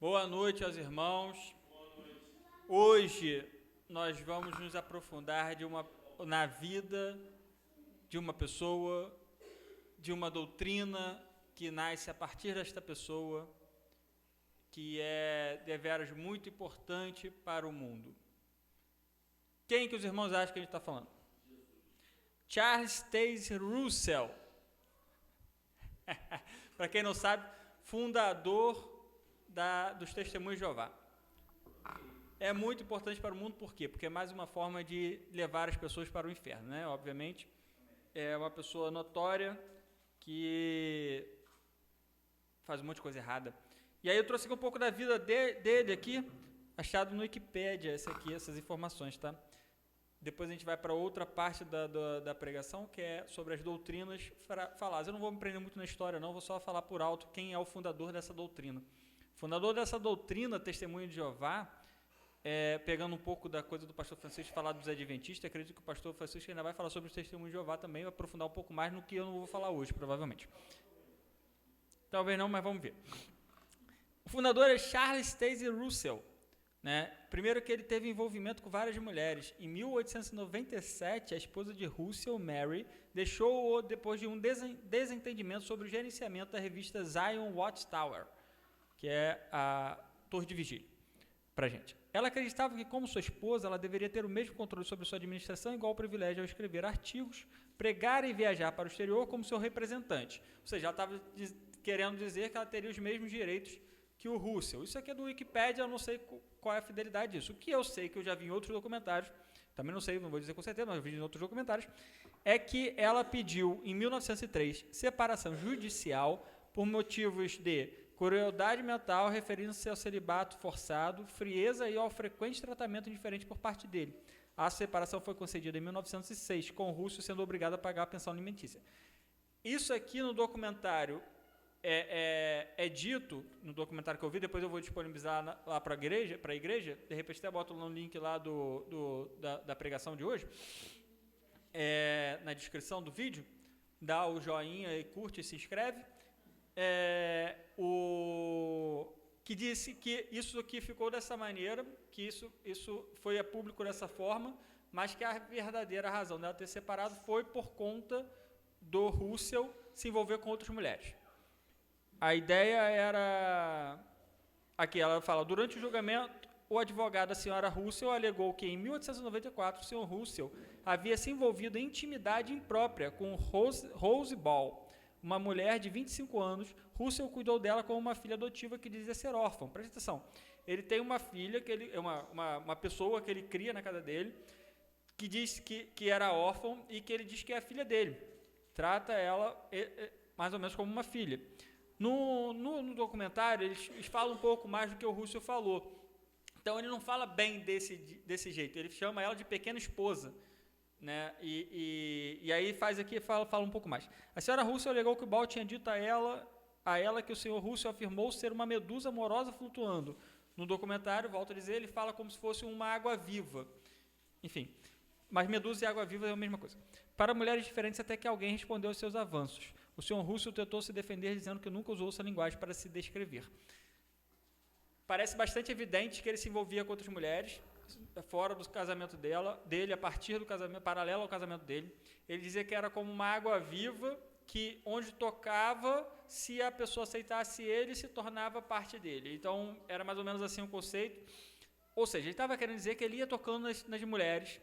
Boa noite aos irmãos. Hoje nós vamos nos aprofundar na vida de uma pessoa, de uma doutrina que nasce a partir desta pessoa, que é deveras muito importante para o mundo. Quem que os irmãos acham que a gente está falando? Charles Taze Russell. Para quem não sabe, fundador dos Testemunhos de Jeová. É muito importante para o mundo, por quê? Porque é mais uma forma de levar as pessoas para o inferno, né? Obviamente, é uma pessoa notória que faz um monte de coisa errada. E aí eu trouxe aqui um pouco da vida dele aqui, achado no Wikipédia, essas informações, tá? Depois a gente vai para outra parte da pregação, que é sobre as doutrinas faladas. Eu não vou me prender muito na história, não, vou só falar por alto quem é o fundador dessa doutrina. O fundador dessa doutrina, Testemunho de Jeová, pegando um pouco da coisa do pastor Francisco falar dos adventistas, acredito que o pastor Francisco ainda vai falar sobre os Testemunhos de Jeová também, vai aprofundar um pouco mais no que eu não vou falar hoje, provavelmente. Talvez não, mas vamos ver. O fundador é Charles Taze Russell. Né? Primeiro que ele teve envolvimento com várias mulheres. Em 1897, a esposa de Russell, Mary, deixou-o depois de um desentendimento sobre o gerenciamento da revista Zion Watchtower, que é a Torre de Vigília, pra gente. Ela acreditava que, como sua esposa, ela deveria ter o mesmo controle sobre sua administração, igual o privilégio ao escrever artigos, pregar e viajar para o exterior como seu representante. Ou seja, ela estava querendo dizer que ela teria os mesmos direitos que o Russell. Isso aqui é do Wikipédia, eu não sei qual é a fidelidade disso. O que eu sei, que eu já vi em outros documentários, também não sei, não vou dizer com certeza, mas eu vi em outros documentários, é que ela pediu, em 1903, separação judicial por motivos de crueldade mental, referindo-se ao celibato forçado, frieza e ao frequente tratamento indiferente por parte dele. A separação foi concedida em 1906, com o Russell sendo obrigado a pagar a pensão alimentícia. Isso aqui no documentário é dito, no documentário que eu vi, depois eu vou disponibilizar lá para a igreja, de repente até boto no link lá da pregação de hoje, na descrição do vídeo, dá o joinha e curte e se inscreve, que disse que isso aqui ficou dessa maneira, que isso foi a público dessa forma, mas que a verdadeira razão dela ter separado foi por conta do Russell se envolver com outras mulheres. A ideia era... Aqui ela fala, durante o julgamento, o advogado da senhora Russell alegou que em 1894 o senhor Russell havia se envolvido em intimidade imprópria com Rose Ball, uma mulher de 25 anos. Russell cuidou dela como uma filha adotiva que dizia ser órfã. Presta atenção. Ele tem uma filha, uma pessoa que ele cria na casa dele, que diz que era órfã e que ele diz que é a filha dele. Trata ela mais ou menos como uma filha. No documentário, eles falam um pouco mais do que o Russell falou. Então, ele não fala bem desse jeito. Ele chama ela de pequena esposa. Né? E aí fala um pouco mais. A senhora Russell alegou que o Ball tinha dito a ela que o senhor Russell afirmou ser uma medusa amorosa flutuando. No documentário, volto a dizer, ele fala como se fosse uma água-viva. Enfim, mas medusa e água-viva é a mesma coisa. Para mulheres diferentes, até que alguém respondeu aos seus avanços. O senhor Russell tentou se defender dizendo que nunca usou essa linguagem para se descrever. Parece bastante evidente que ele se envolvia com outras mulheres, fora do casamento dele, a partir do casamento, paralelo ao casamento dele. Ele dizia que era como uma água viva, que onde tocava, se a pessoa aceitasse ele, se tornava parte dele. Então, era mais ou menos assim o conceito. Ou seja, ele estava querendo dizer que ele ia tocando nas mulheres,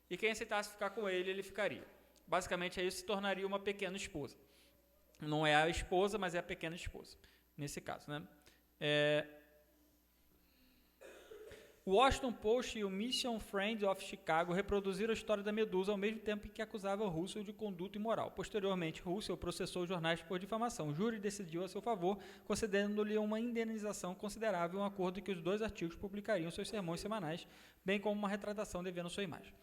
e quem aceitasse ficar com ele ficaria. Basicamente, aí se tornaria uma pequena esposa. Não é a esposa, mas é a pequena esposa, nesse caso, né? O Washington Post e o Mission Friends of Chicago reproduziram a história da Medusa ao mesmo tempo que acusavam Russell de conduta imoral. Posteriormente, Russell processou os jornais por difamação. O júri decidiu a seu favor, concedendo-lhe uma indenização considerável, um acordo em que os dois artigos publicariam seus sermões semanais, bem como uma retratação devendo sua imagem.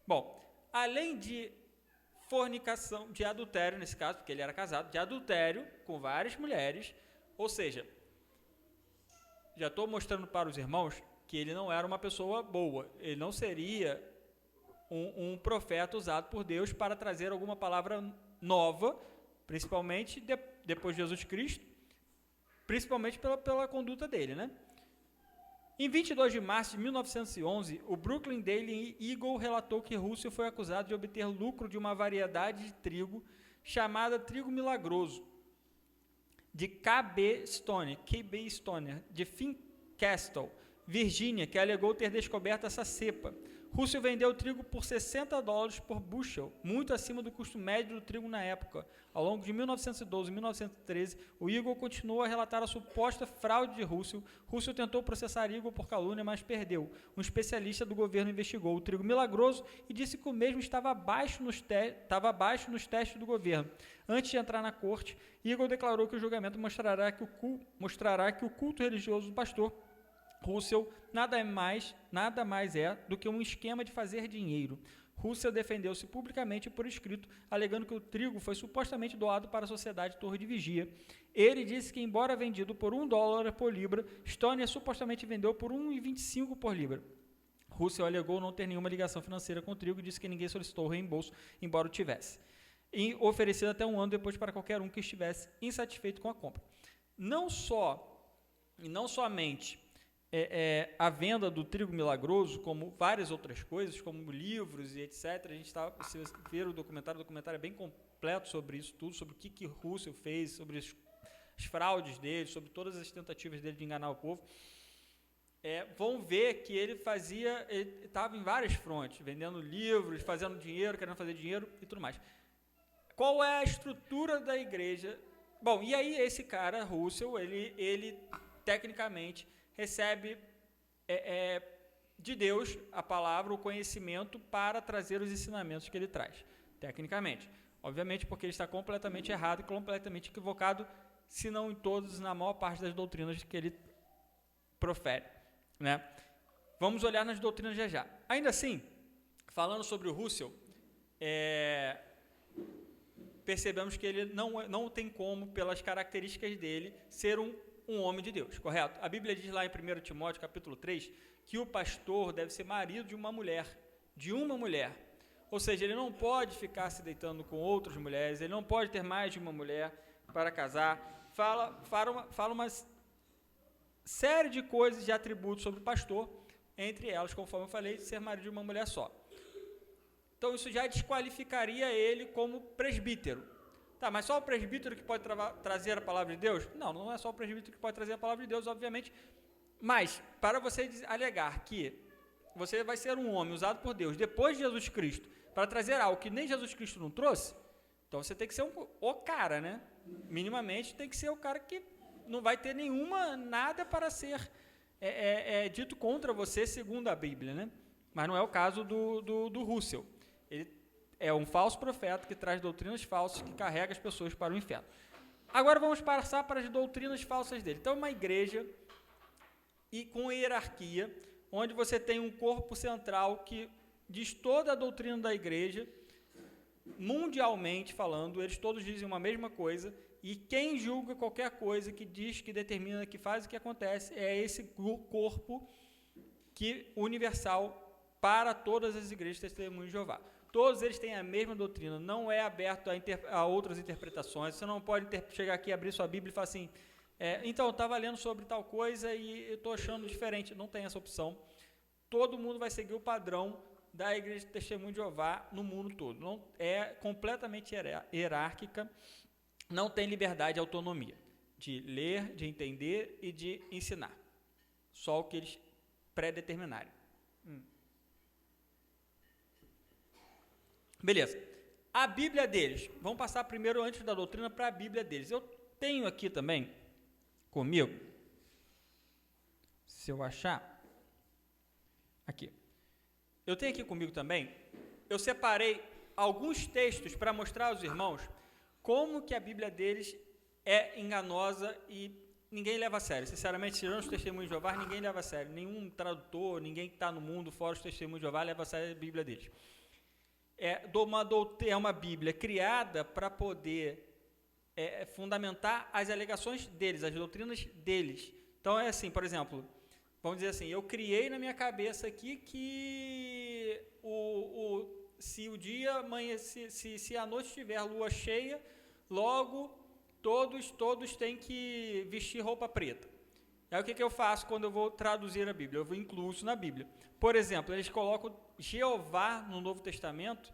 Bom, além de fornicação, de adultério nesse caso, porque ele era casado, de adultério com várias mulheres, ou seja, já estou mostrando para os irmãos que ele não era uma pessoa boa, ele não seria um profeta usado por Deus para trazer alguma palavra nova, principalmente depois de Jesus Cristo, principalmente pela conduta dele, né? Em 22 de março de 1911, o Brooklyn Daily Eagle relatou que Russell foi acusado de obter lucro de uma variedade de trigo chamada trigo milagroso, de KB Stone, de Fincastle, Virgínia, que alegou ter descoberto essa cepa. Russell vendeu o trigo por $60 por bushel, muito acima do custo médio do trigo na época. Ao longo de 1912 e 1913, o Eagle continuou a relatar a suposta fraude de Russell. Russell tentou processar Eagle por calúnia, mas perdeu. Um especialista do governo investigou o trigo milagroso e disse que o mesmo estava abaixo nos testes do governo. Antes de entrar na corte, Eagle declarou que o julgamento mostrará que o culto religioso do pastor Russell nada mais é do que um esquema de fazer dinheiro. Russell defendeu-se publicamente por escrito, alegando que o trigo foi supostamente doado para a Sociedade Torre de Vigia. Ele disse que, embora vendido por $1 por libra, Stone supostamente vendeu por 1,25 por libra. Russell alegou não ter nenhuma ligação financeira com o trigo e disse que ninguém solicitou o reembolso, embora o tivesse, e oferecido até um ano depois para qualquer um que estivesse insatisfeito com a compra. Não somente a venda do trigo milagroso, como várias outras coisas, como livros e etc. A gente se você ver o documentário é bem completo sobre isso tudo, sobre o que Russell fez, sobre as fraudes dele, sobre todas as tentativas dele de enganar o povo. Vão ver que ele estava em várias frontes, vendendo livros, fazendo dinheiro, querendo fazer dinheiro e tudo mais. Qual é a estrutura da igreja? Bom, e aí esse cara, Russell, ele tecnicamente recebe de Deus a palavra, o conhecimento para trazer os ensinamentos que ele traz, tecnicamente. Obviamente porque ele está completamente errado e completamente equivocado, se não em todos, na maior parte das doutrinas que ele profere, né? Vamos olhar nas doutrinas já. Ainda assim, falando sobre o Russell, percebemos que ele não tem como, pelas características dele, ser um homem de Deus, correto? A Bíblia diz lá em 1 Timóteo, capítulo 3, que o pastor deve ser marido de uma mulher. Ou seja, ele não pode ficar se deitando com outras mulheres, ele não pode ter mais de uma mulher para casar. Fala uma série de coisas, de atributos sobre o pastor, entre elas, conforme eu falei, ser marido de uma mulher só. Então, isso já desqualificaria ele como presbítero. Tá, mas só o presbítero que pode trazer a palavra de Deus? Não é só o presbítero que pode trazer a palavra de Deus, obviamente. Mas, para você alegar que você vai ser um homem usado por Deus depois de Jesus Cristo para trazer algo que nem Jesus Cristo não trouxe, então você tem que ser o cara, né? Minimamente tem que ser o cara que não vai ter nada para ser dito contra você, segundo a Bíblia, né? Mas não é o caso do Russell. Ele é um falso profeta que traz doutrinas falsas que carrega as pessoas para o inferno. Agora vamos passar para as doutrinas falsas dele. Então, uma igreja com hierarquia, onde você tem um corpo central que diz toda a doutrina da igreja, mundialmente falando, eles todos dizem uma mesma coisa, e quem julga qualquer coisa que diz, que determina, que faz o que acontece, é esse corpo universal para todas as igrejas testemunhas de Jeová. Todos eles têm a mesma doutrina, não é aberto a outras interpretações. Você não pode chegar aqui, abrir sua Bíblia e falar assim, então, eu estava lendo sobre tal coisa e eu estou achando diferente. Não tem essa opção. Todo mundo vai seguir o padrão da Igreja de Testemunho de Jeová no mundo todo. Não, é completamente hierárquica, não tem liberdade e autonomia de ler, de entender e de ensinar. Só o que eles pré-determinarem. Beleza. A Bíblia deles. Vamos passar primeiro, antes da doutrina, para a Bíblia deles. Eu tenho aqui também, comigo, se eu achar, aqui. Eu tenho aqui comigo também, eu separei alguns textos para mostrar aos irmãos como que a Bíblia deles é enganosa e ninguém leva a sério. Sinceramente, tirando os testemunhos de Jeová, ninguém leva a sério. Nenhum tradutor, ninguém que está no mundo fora os testemunhos de Jeová leva a sério a Bíblia deles. É uma Bíblia criada para poder fundamentar as alegações deles, as doutrinas deles. Então, é assim, por exemplo, vamos dizer assim, eu criei na minha cabeça aqui que se a noite tiver lua cheia, logo todos têm que vestir roupa preta. Aí o que eu faço quando eu vou traduzir a Bíblia? Eu incluo isso na Bíblia. Por exemplo, eles colocam Jeová no Novo Testamento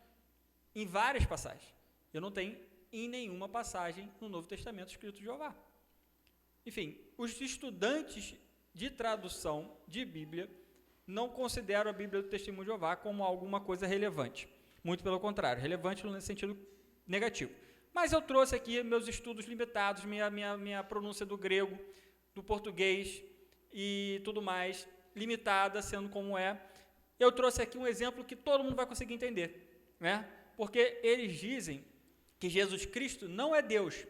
em várias passagens. Eu não tenho em nenhuma passagem no Novo Testamento escrito Jeová. Enfim, os estudantes de tradução de Bíblia não consideram a Bíblia do Testemunho de Jeová como alguma coisa relevante. Muito pelo contrário, relevante no sentido negativo. Mas eu trouxe aqui meus estudos limitados, minha pronúncia do grego, do português e tudo mais, limitada, sendo como é. Eu trouxe aqui um exemplo que todo mundo vai conseguir entender, né? Porque eles dizem que Jesus Cristo não é Deus,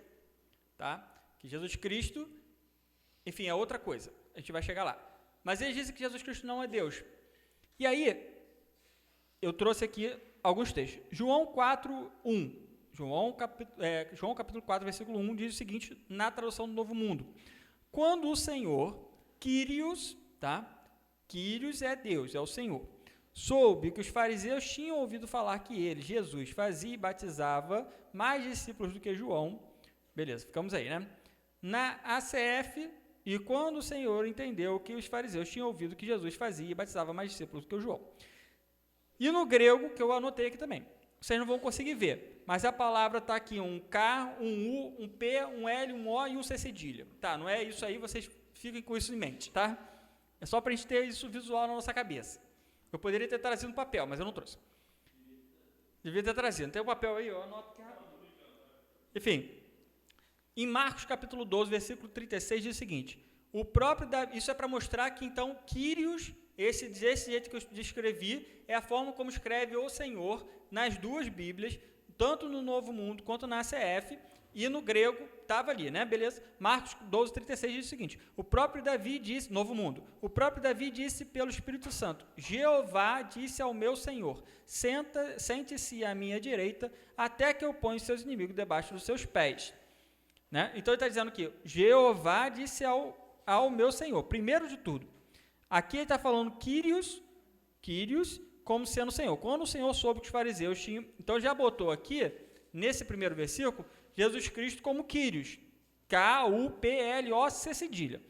tá? Que Jesus Cristo, enfim, é outra coisa. A gente vai chegar lá. Mas eles dizem que Jesus Cristo não é Deus. E aí, eu trouxe aqui alguns textos. João 4:1. João capítulo 4, versículo 1, diz o seguinte, na tradução do Novo Mundo. Quando o Senhor, Kyrios, tá? Kyrios é Deus, é o Senhor. Soube que os fariseus tinham ouvido falar que ele, Jesus, fazia e batizava mais discípulos do que João. Beleza, ficamos aí, né? Na ACF, e quando o Senhor entendeu que os fariseus tinham ouvido que Jesus fazia e batizava mais discípulos do que o João. E no grego, que eu anotei aqui também. Vocês não vão conseguir ver, mas a palavra está aqui, um K, um U, um P, um L, um O e um C cedilha. Tá, não é isso aí, vocês fiquem com isso em mente, tá? É só para a gente ter isso visual na nossa cabeça. Eu poderia ter trazido no papel, mas eu não trouxe. Devia ter trazido. Tem o papel aí, eu anoto aqui rapidinho. Enfim, em Marcos capítulo 12, versículo 36, diz o seguinte, isso é para mostrar que então Kyrios, esse jeito que eu descrevi, é a forma como escreve o Senhor nas duas Bíblias, tanto no Novo Mundo quanto na ACF, e no grego estava ali, né? Beleza? Marcos 12, 36 diz o seguinte, o próprio Davi disse, Novo Mundo, o próprio Davi disse pelo Espírito Santo, Jeová disse ao meu Senhor, sente-se à minha direita, até que eu ponha os seus inimigos debaixo dos seus pés. Né? Então ele está dizendo que Jeová disse ao meu Senhor, primeiro de tudo. Aqui ele está falando Kyrios, como sendo Senhor. Quando o Senhor soube que os fariseus tinham... Então já botou aqui, nesse primeiro versículo, Jesus Cristo como Kyrios. K-U-P-L-O-C cedilha.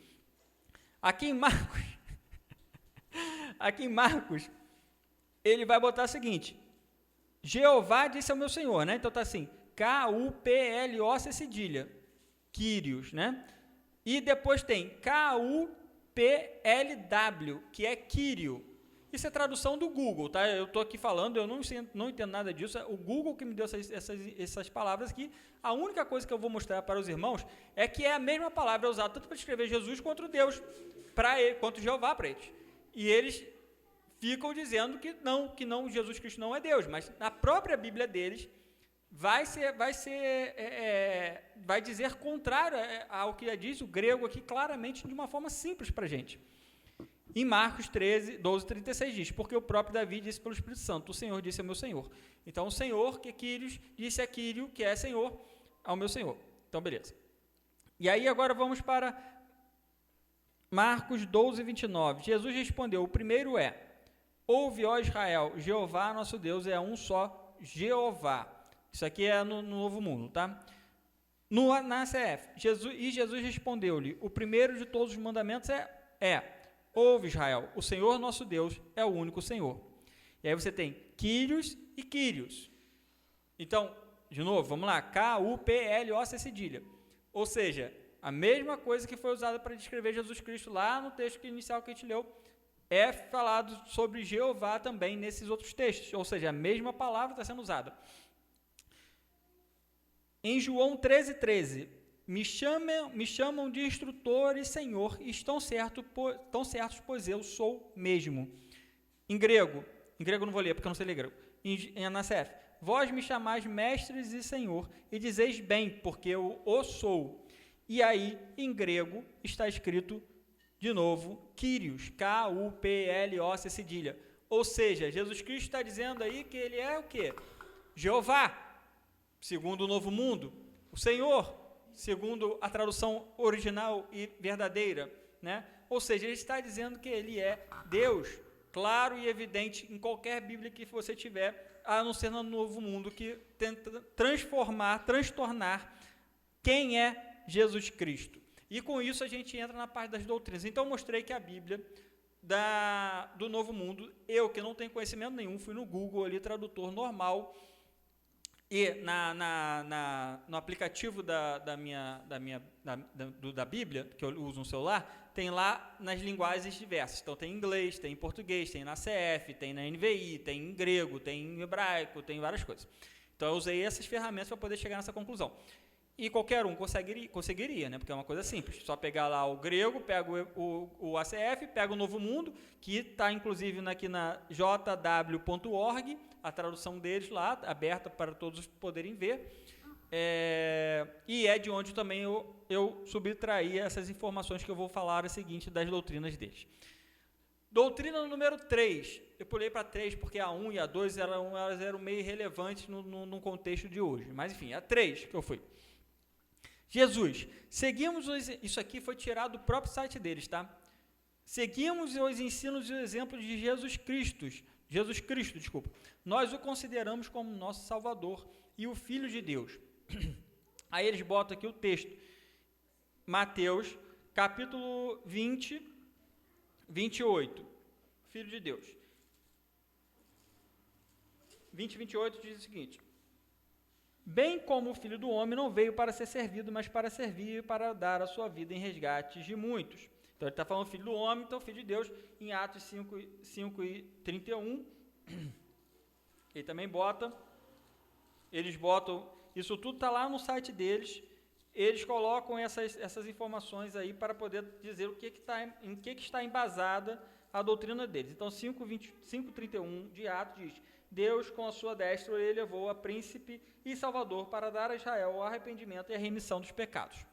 Aqui em Marcos, ele vai botar o seguinte, Jeová disse ao meu Senhor, né? Então está assim, K-U-P-L-O-C cedilha, Kyrios, né? E depois tem K-U-P-L-W, que é Kyrio. Isso é tradução do Google, tá? Eu estou aqui falando, eu não entendo nada disso, é o Google que me deu essas palavras aqui. A única coisa que eu vou mostrar para os irmãos é que é a mesma palavra usada tanto para escrever Jesus quanto Deus para ele, quanto Jeová para eles. E eles ficam dizendo que não, Jesus Cristo não é Deus, mas na própria Bíblia deles vai dizer contrário ao que diz o grego aqui claramente de uma forma simples para a gente. Em Marcos 13, 12, 36 diz, porque o próprio Davi disse pelo Espírito Santo, o Senhor disse ao meu Senhor. Então o Senhor, que é Kyrios, disse a Kyrio, que é Senhor, ao meu Senhor. Então beleza. E aí agora vamos para Marcos 12, 29. Jesus respondeu, o primeiro é, ouve, ó Israel, Jeová nosso Deus é um só Jeová. Isso aqui é no Novo Mundo, tá? Na ACF, Jesus respondeu-lhe, o primeiro de todos os mandamentos é ouve Israel, o Senhor nosso Deus é o único Senhor. E aí você tem Kyrios e Kyrios. Então, de novo, vamos lá, K-U-P-L-O-C cedilha. Ou seja, a mesma coisa que foi usada para descrever Jesus Cristo lá no texto inicial que a gente leu, é falado sobre Jeová também nesses outros textos. Ou seja, a mesma palavra está sendo usada. Em João 13, 13, me chamam de instrutor e senhor, e estão certos, pois eu sou mesmo. Em grego não vou ler, porque eu não sei ler grego. Na CF, vós me chamais mestres e senhor, e dizeis bem, porque eu o sou. E aí, em grego, está escrito, de novo, Kyrios, K-U-P-L-O-C cedilha. Ou seja, Jesus Cristo está dizendo aí que ele é o quê? Jeová, segundo o Novo Mundo, o Senhor, segundo a tradução original e verdadeira, né? Ou seja, ele está dizendo que ele é Deus, claro e evidente em qualquer Bíblia que você tiver, a não ser no Novo Mundo, que tenta transtornar quem é Jesus Cristo. E com isso a gente entra na parte das doutrinas. Então eu mostrei que a Bíblia do Novo Mundo, eu que não tenho conhecimento nenhum, fui no Google ali, tradutor normal, e no aplicativo da Bíblia, que eu uso no celular, tem lá nas linguagens diversas. Então tem em inglês, tem em português, tem na CF, tem na NVI, tem em grego, tem em hebraico, tem várias coisas. Então eu usei essas ferramentas para poder chegar nessa conclusão. E qualquer um conseguiria, né? Porque é uma coisa simples. Só pegar lá o grego, pega o ACF, pega o Novo Mundo, que está inclusive aqui na jw.org, a tradução deles lá, aberta para todos poderem ver. E é de onde também eu subtraí essas informações que eu vou falar a seguinte das doutrinas deles. Doutrina número 3. Eu pulei para 3 porque a 1 e a 2 elas eram meio irrelevantes no contexto de hoje. Mas enfim, a 3 que eu fui. Jesus, isso aqui foi tirado do próprio site deles, tá? Seguimos os ensinos e o exemplo de Jesus Cristo, nós o consideramos como nosso Salvador e o Filho de Deus. Aí eles botam aqui o texto, Mateus, capítulo 20, 28, Filho de Deus. 20, 28 diz o seguinte: bem como o Filho do Homem não veio para ser servido, mas para servir e para dar a sua vida em resgate de muitos. Então ele está falando Filho do Homem, então Filho de Deus, em Atos 5 e 31. Ele também eles botam, isso tudo está lá no site deles, eles colocam essas informações aí para poder dizer em que está embasada a doutrina deles. Então 5:31 de Atos diz: Deus com a sua destra ele levou a príncipe e salvador para dar a Israel o arrependimento e a remissão dos pecados.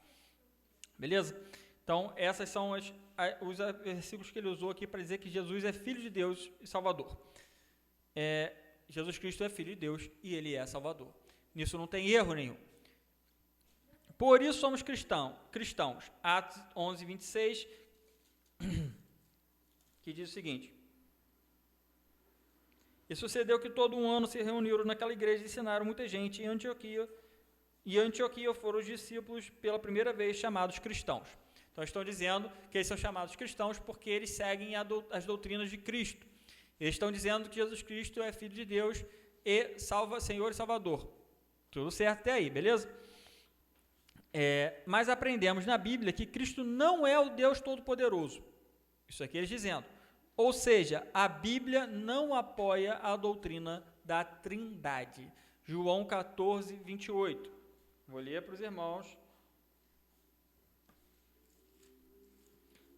Beleza? Então essas são os versículos que ele usou aqui para dizer que Jesus é Filho de Deus e Salvador. Jesus Cristo é Filho de Deus e ele é Salvador. Nisso não tem erro nenhum. Por isso somos cristãos. Atos 11, 26, que diz o seguinte: e sucedeu que todo um ano se reuniram naquela igreja e ensinaram muita gente em Antioquia. E Antioquia foram os discípulos pela primeira vez chamados cristãos. Então estão dizendo que eles são chamados cristãos porque eles seguem as doutrinas de Cristo. Eles estão dizendo que Jesus Cristo é Filho de Deus e Senhor e Salvador. Tudo certo até aí, beleza? Mas aprendemos na Bíblia que Cristo não é o Deus Todo-Poderoso. Isso aqui eles dizendo. Ou seja, a Bíblia não apoia a doutrina da Trindade. João 14, 28. Vou ler para os irmãos.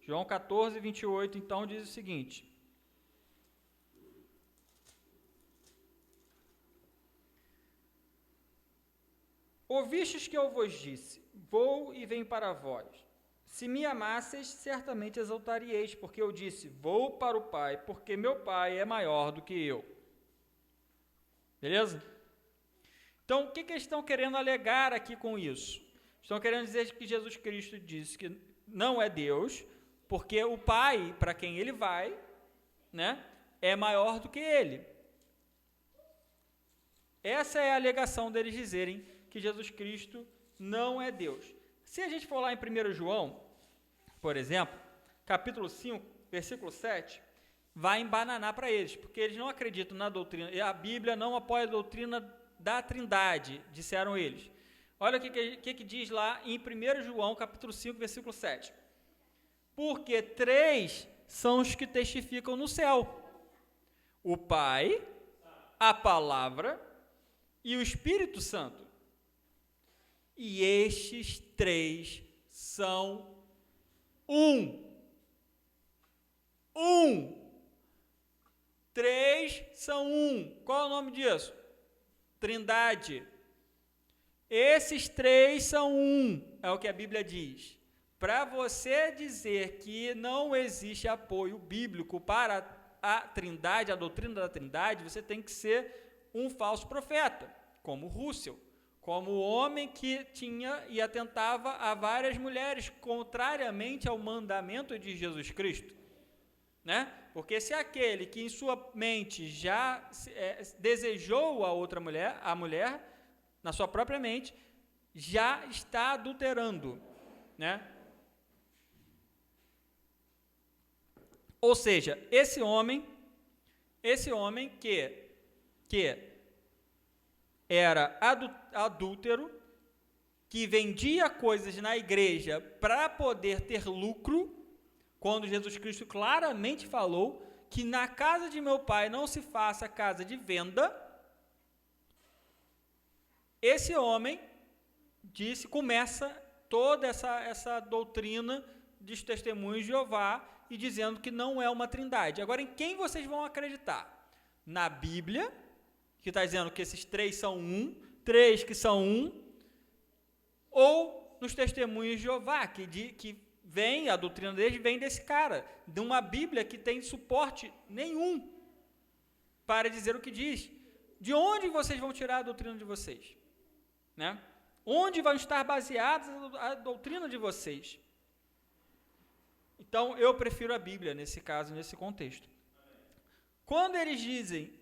João 14, 28, então, diz o seguinte: ouvistes que eu vos disse, vou e venho para vós. Se me amasseis, certamente exaltaríeis, porque eu disse, vou para o Pai, porque meu Pai é maior do que eu. Beleza? Então, o que eles estão querendo alegar aqui com isso? Estão querendo dizer que Jesus Cristo disse que não é Deus, porque o Pai, para quem ele vai, né, é maior do que ele. Essa é a alegação deles dizerem que Jesus Cristo não é Deus. Se a gente for lá em 1 João, por exemplo, capítulo 5, versículo 7, vai embananar para eles, porque eles não acreditam na doutrina, e a Bíblia não apoia a doutrina da Trindade, disseram eles. Olha o que diz lá em 1 João, capítulo 5, versículo 7. Porque 3 são os que testificam no céu: o Pai, a Palavra e o Espírito Santo. E estes 3 são um. 3 são um. Qual é o nome disso? Trindade. Esses 3 são um, é o que a Bíblia diz. Para você dizer que não existe apoio bíblico para a Trindade, a doutrina da Trindade, você tem que ser um falso profeta, como Russell, como o homem que tinha e atentava a várias mulheres, contrariamente ao mandamento de Jesus Cristo, né? Porque se aquele que em sua mente já desejou a outra mulher, a mulher, na sua própria mente, já está adulterando, né? Ou seja, esse homem que era adúltero, que vendia coisas na igreja para poder ter lucro, quando Jesus Cristo claramente falou que na casa de meu pai não se faça casa de venda, esse homem começa toda essa doutrina dos testemunhos de Jeová e dizendo que não é uma trindade. Agora, em quem vocês vão acreditar? Na Bíblia, que está dizendo que esses três são um, três que são um, ou nos testemunhos de Jeová, que vem, a doutrina deles vem desse cara, de uma Bíblia que tem suporte nenhum para dizer o que diz. De onde vocês vão tirar a doutrina de vocês? Né? Onde vai estar baseada a doutrina de vocês? Então, eu prefiro a Bíblia, nesse caso, nesse contexto. Quando eles dizem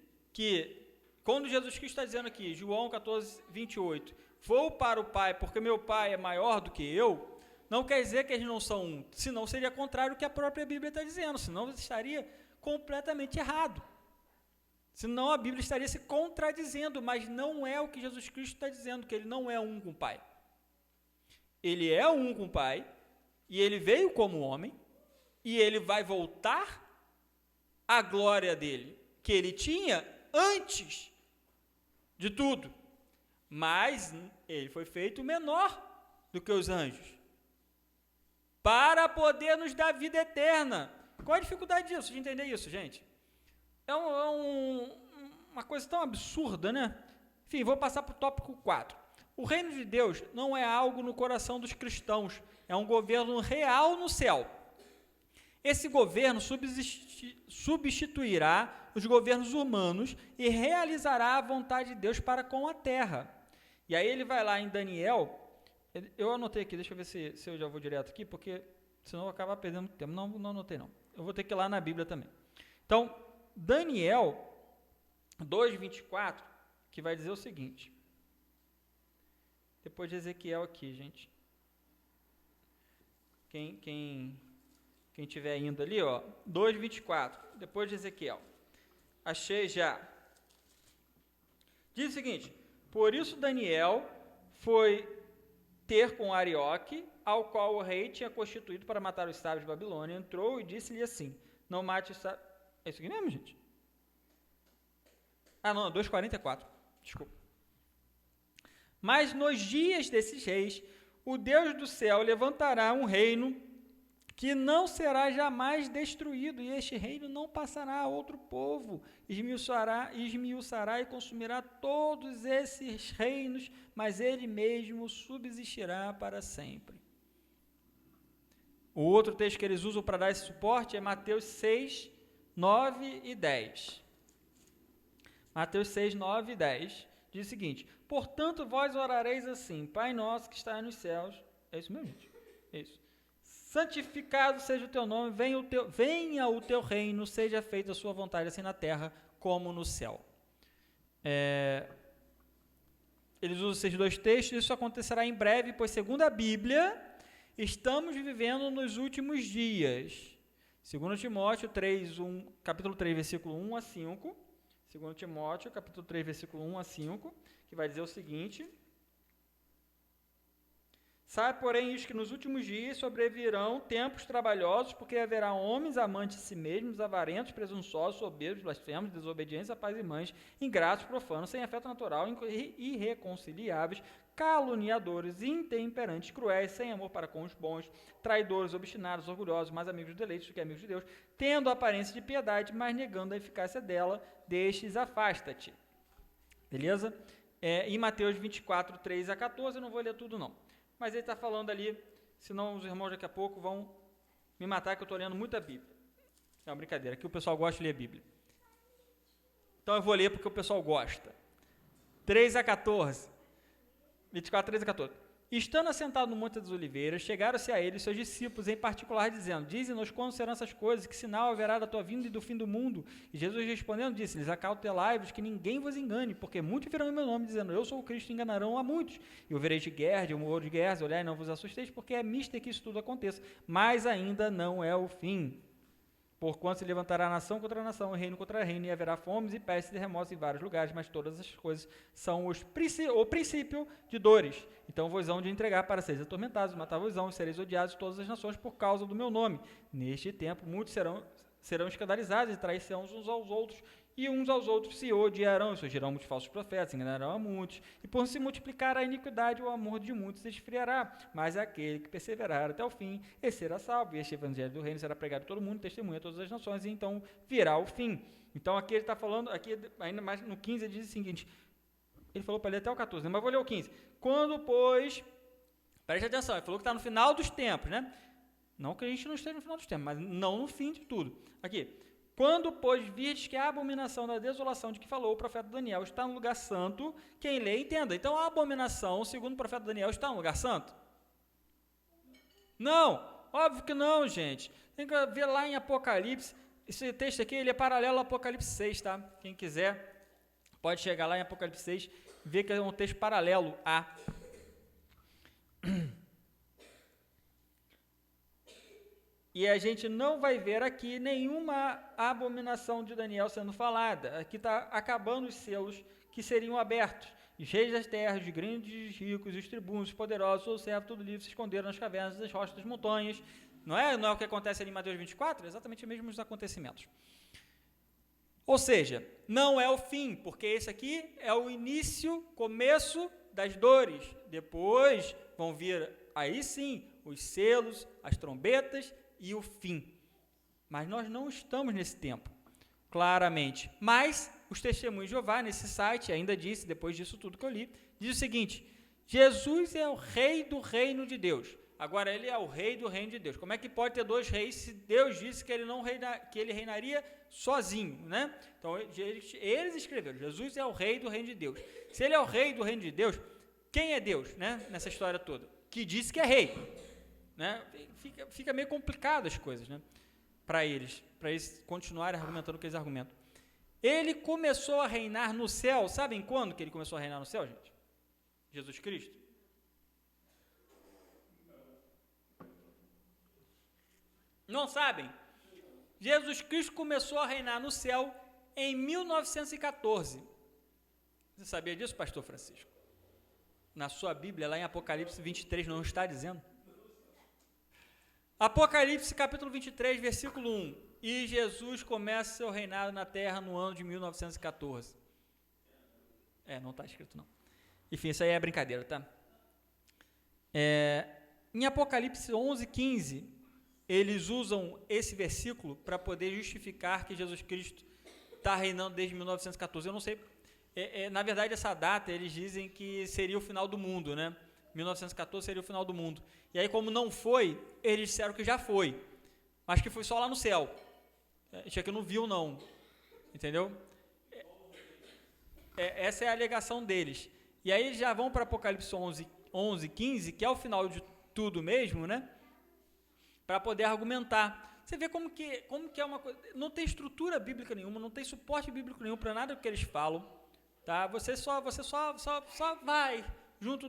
quando Jesus Cristo está dizendo aqui, João 14, 28, vou para o Pai porque meu Pai é maior do que eu, não quer dizer que eles não são um, senão seria contrário ao que a própria Bíblia está dizendo, senão estaria completamente errado. Senão a Bíblia estaria se contradizendo, mas não é o que Jesus Cristo está dizendo, que ele não é um com o Pai. Ele é um com o Pai, e ele veio como homem, e ele vai voltar à glória dele, que ele tinha antes de tudo. Mas ele foi feito menor do que os anjos, para poder nos dar vida eterna. Qual a dificuldade disso, de entender isso, gente? É uma coisa tão absurda, né? Enfim, vou passar para o tópico 4. O reino de Deus não é algo no coração dos cristãos, é um governo real no céu. Esse governo substituirá os governos humanos e realizará a vontade de Deus para com a terra. E aí ele vai lá em Daniel, eu anotei aqui, deixa eu ver se eu já vou direto aqui, porque senão eu vou acabar perdendo tempo. Não anotei não, eu vou ter que ir lá na Bíblia também. Então, Daniel 2:24, que vai dizer o seguinte, depois de Ezequiel aqui, gente, quem estiver indo ali, 2:24, depois de Ezequiel, achei já, diz o seguinte, por isso Daniel foi ter com Arioque, ao qual o rei tinha constituído para matar os sábios de Babilônia, entrou e disse-lhe assim, não mate os sábios. É isso aqui mesmo, gente? Ah, não, 2:44. Desculpa. Mas nos dias desses reis, o Deus do céu levantará um reino que não será jamais destruído, e este reino não passará a outro povo, esmiuçará e consumirá todos esses reinos, mas ele mesmo subsistirá para sempre. O outro texto que eles usam para dar esse suporte é Mateus 6, 9 e 10. Mateus 6, 9 e 10 diz o seguinte, portanto vós orareis assim, Pai nosso que está nos céus, é isso mesmo, gente? É isso. Santificado seja o teu nome, venha o teu reino, seja feita a sua vontade, assim na terra como no céu. Eles usam esses dois textos, isso acontecerá em breve, pois segundo a Bíblia, estamos vivendo nos últimos dias. 2 Timóteo 3, capítulo 3, versículo 1 a 5, 2 Timóteo, capítulo 3, versículo 1 a 5, que vai dizer o seguinte, sabe, porém, isto que nos últimos dias sobrevirão tempos trabalhosos, porque haverá homens amantes de si mesmos, avarentos, presunçosos, soberbos, blasfemos, desobedientes a pais e mães, ingratos, profanos, sem afeto natural, irreconciliáveis, caluniadores, intemperantes, cruéis, sem amor para com os bons, traidores, obstinados, orgulhosos, mais amigos de deleitos do que amigos de Deus, tendo a aparência de piedade, mas negando a eficácia dela, destes afasta-te. Beleza? Em Mateus 24, 3 a 14, eu não vou ler tudo não. Mas ele está falando ali, senão os irmãos daqui a pouco vão me matar, que eu estou lendo muita Bíblia. É uma brincadeira, aqui o pessoal gosta de ler a Bíblia. Então eu vou ler porque o pessoal gosta. 3 a 14. 24, 3 a 14. Estando assentado no Monte das Oliveiras, chegaram-se a ele seus discípulos, em particular, dizendo: Dize-nos quando serão essas coisas, que sinal haverá da tua vinda e do fim do mundo? E Jesus respondendo, disse-lhes: Acautelai-vos, que ninguém vos engane, porque muitos virão em meu nome, dizendo: Eu sou o Cristo, e enganarão a muitos. E ouvireis de guerra, de rumor de guerras, olhai, não vos assusteis, porque é mister que isso tudo aconteça, mas ainda não é o fim. Porquanto se levantará nação contra nação, reino contra reino, e haverá fomes e pestes e terremotos em vários lugares, mas todas essas coisas são o princípio de dores. Então vos hão de entregar para seres atormentados, matar-vos-ão, e sereis odiados de todas as nações por causa do meu nome. Neste tempo muitos serão escandalizados e trairão uns aos outros, e uns aos outros se odiarão, e surgirão muitos falsos profetas, enganarão a muitos, e por se multiplicar a iniquidade, o amor de muitos se esfriará, mas aquele que perseverar até o fim, esse será salvo, e este evangelho do reino será pregado a todo mundo, testemunha a todas as nações, e então virá o fim. Então aqui ele está falando, aqui ainda mais no 15 ele diz o seguinte, ele falou para ler até o 14, mas vou ler o 15. Quando, pois, preste atenção, ele falou que está no final dos tempos, né? Não que a gente não esteja no final dos tempos, mas não no fim de tudo. Aqui, quando, pois, virdes que a abominação da desolação de que falou o profeta Daniel está no lugar santo, quem lê, entenda. Então, a abominação, segundo o profeta Daniel, está no lugar santo? Não, óbvio que não, gente. Tem que ver lá em Apocalipse. Esse texto aqui, ele é paralelo ao Apocalipse 6, tá? Quem quiser, pode chegar lá em Apocalipse 6 e ver que é um texto paralelo a... E a gente não vai ver aqui nenhuma abominação de Daniel sendo falada. Aqui está acabando os selos que seriam abertos. Os reis das terras, os grandes, os ricos, os tribunos, os poderosos, os servos, tudo livre, se esconderam nas cavernas, das rochas, das montanhas. Não é o que acontece ali em Mateus 24? Exatamente os mesmos acontecimentos. Ou seja, não é o fim, porque esse aqui é o início, começo das dores. Depois vão vir, aí sim, os selos, as trombetas e o fim. Mas nós não estamos nesse tempo, claramente. Mas os testemunhos de Jeová, nesse site, ainda disse, depois disso tudo que eu li, diz o seguinte: Jesus é o rei do reino de Deus. Agora, ele é o rei do reino de Deus. Como é que pode ter dois reis se Deus disse que ele reinaria sozinho, né? Então, eles escreveram, Jesus é o rei do reino de Deus. Se ele é o rei do reino de Deus, quem é Deus, né? Nessa história toda? Que disse que é rei. Né? Fica meio complicado as coisas, né? Para eles continuarem argumentando o que eles argumentam. Ele começou a reinar no céu, sabem quando que ele começou a reinar no céu, gente? Jesus Cristo? Não sabem? Jesus Cristo começou a reinar no céu em 1914. Você sabia disso, pastor Francisco? Na sua Bíblia, lá em Apocalipse 23, não está dizendo? Apocalipse capítulo 23, versículo 1. E Jesus começa seu reinado na terra no ano de 1914. Não está escrito não. Enfim, isso aí é brincadeira, tá? Em Apocalipse 11, 15, eles usam esse versículo para poder justificar que Jesus Cristo está reinando desde 1914. Eu não sei, na verdade essa data eles dizem que seria o final do mundo, né? 1914 seria o final do mundo. E aí, como não foi, eles disseram que já foi, mas que foi só lá no céu. Isso aqui não viu, não. Entendeu? Essa é a alegação deles. E aí eles já vão para Apocalipse 11, 15, que é o final de tudo mesmo, né? Para poder argumentar. Você vê como que é uma coisa... Não tem estrutura bíblica nenhuma, não tem suporte bíblico nenhum para nada do que eles falam. Tá? Você só vai junto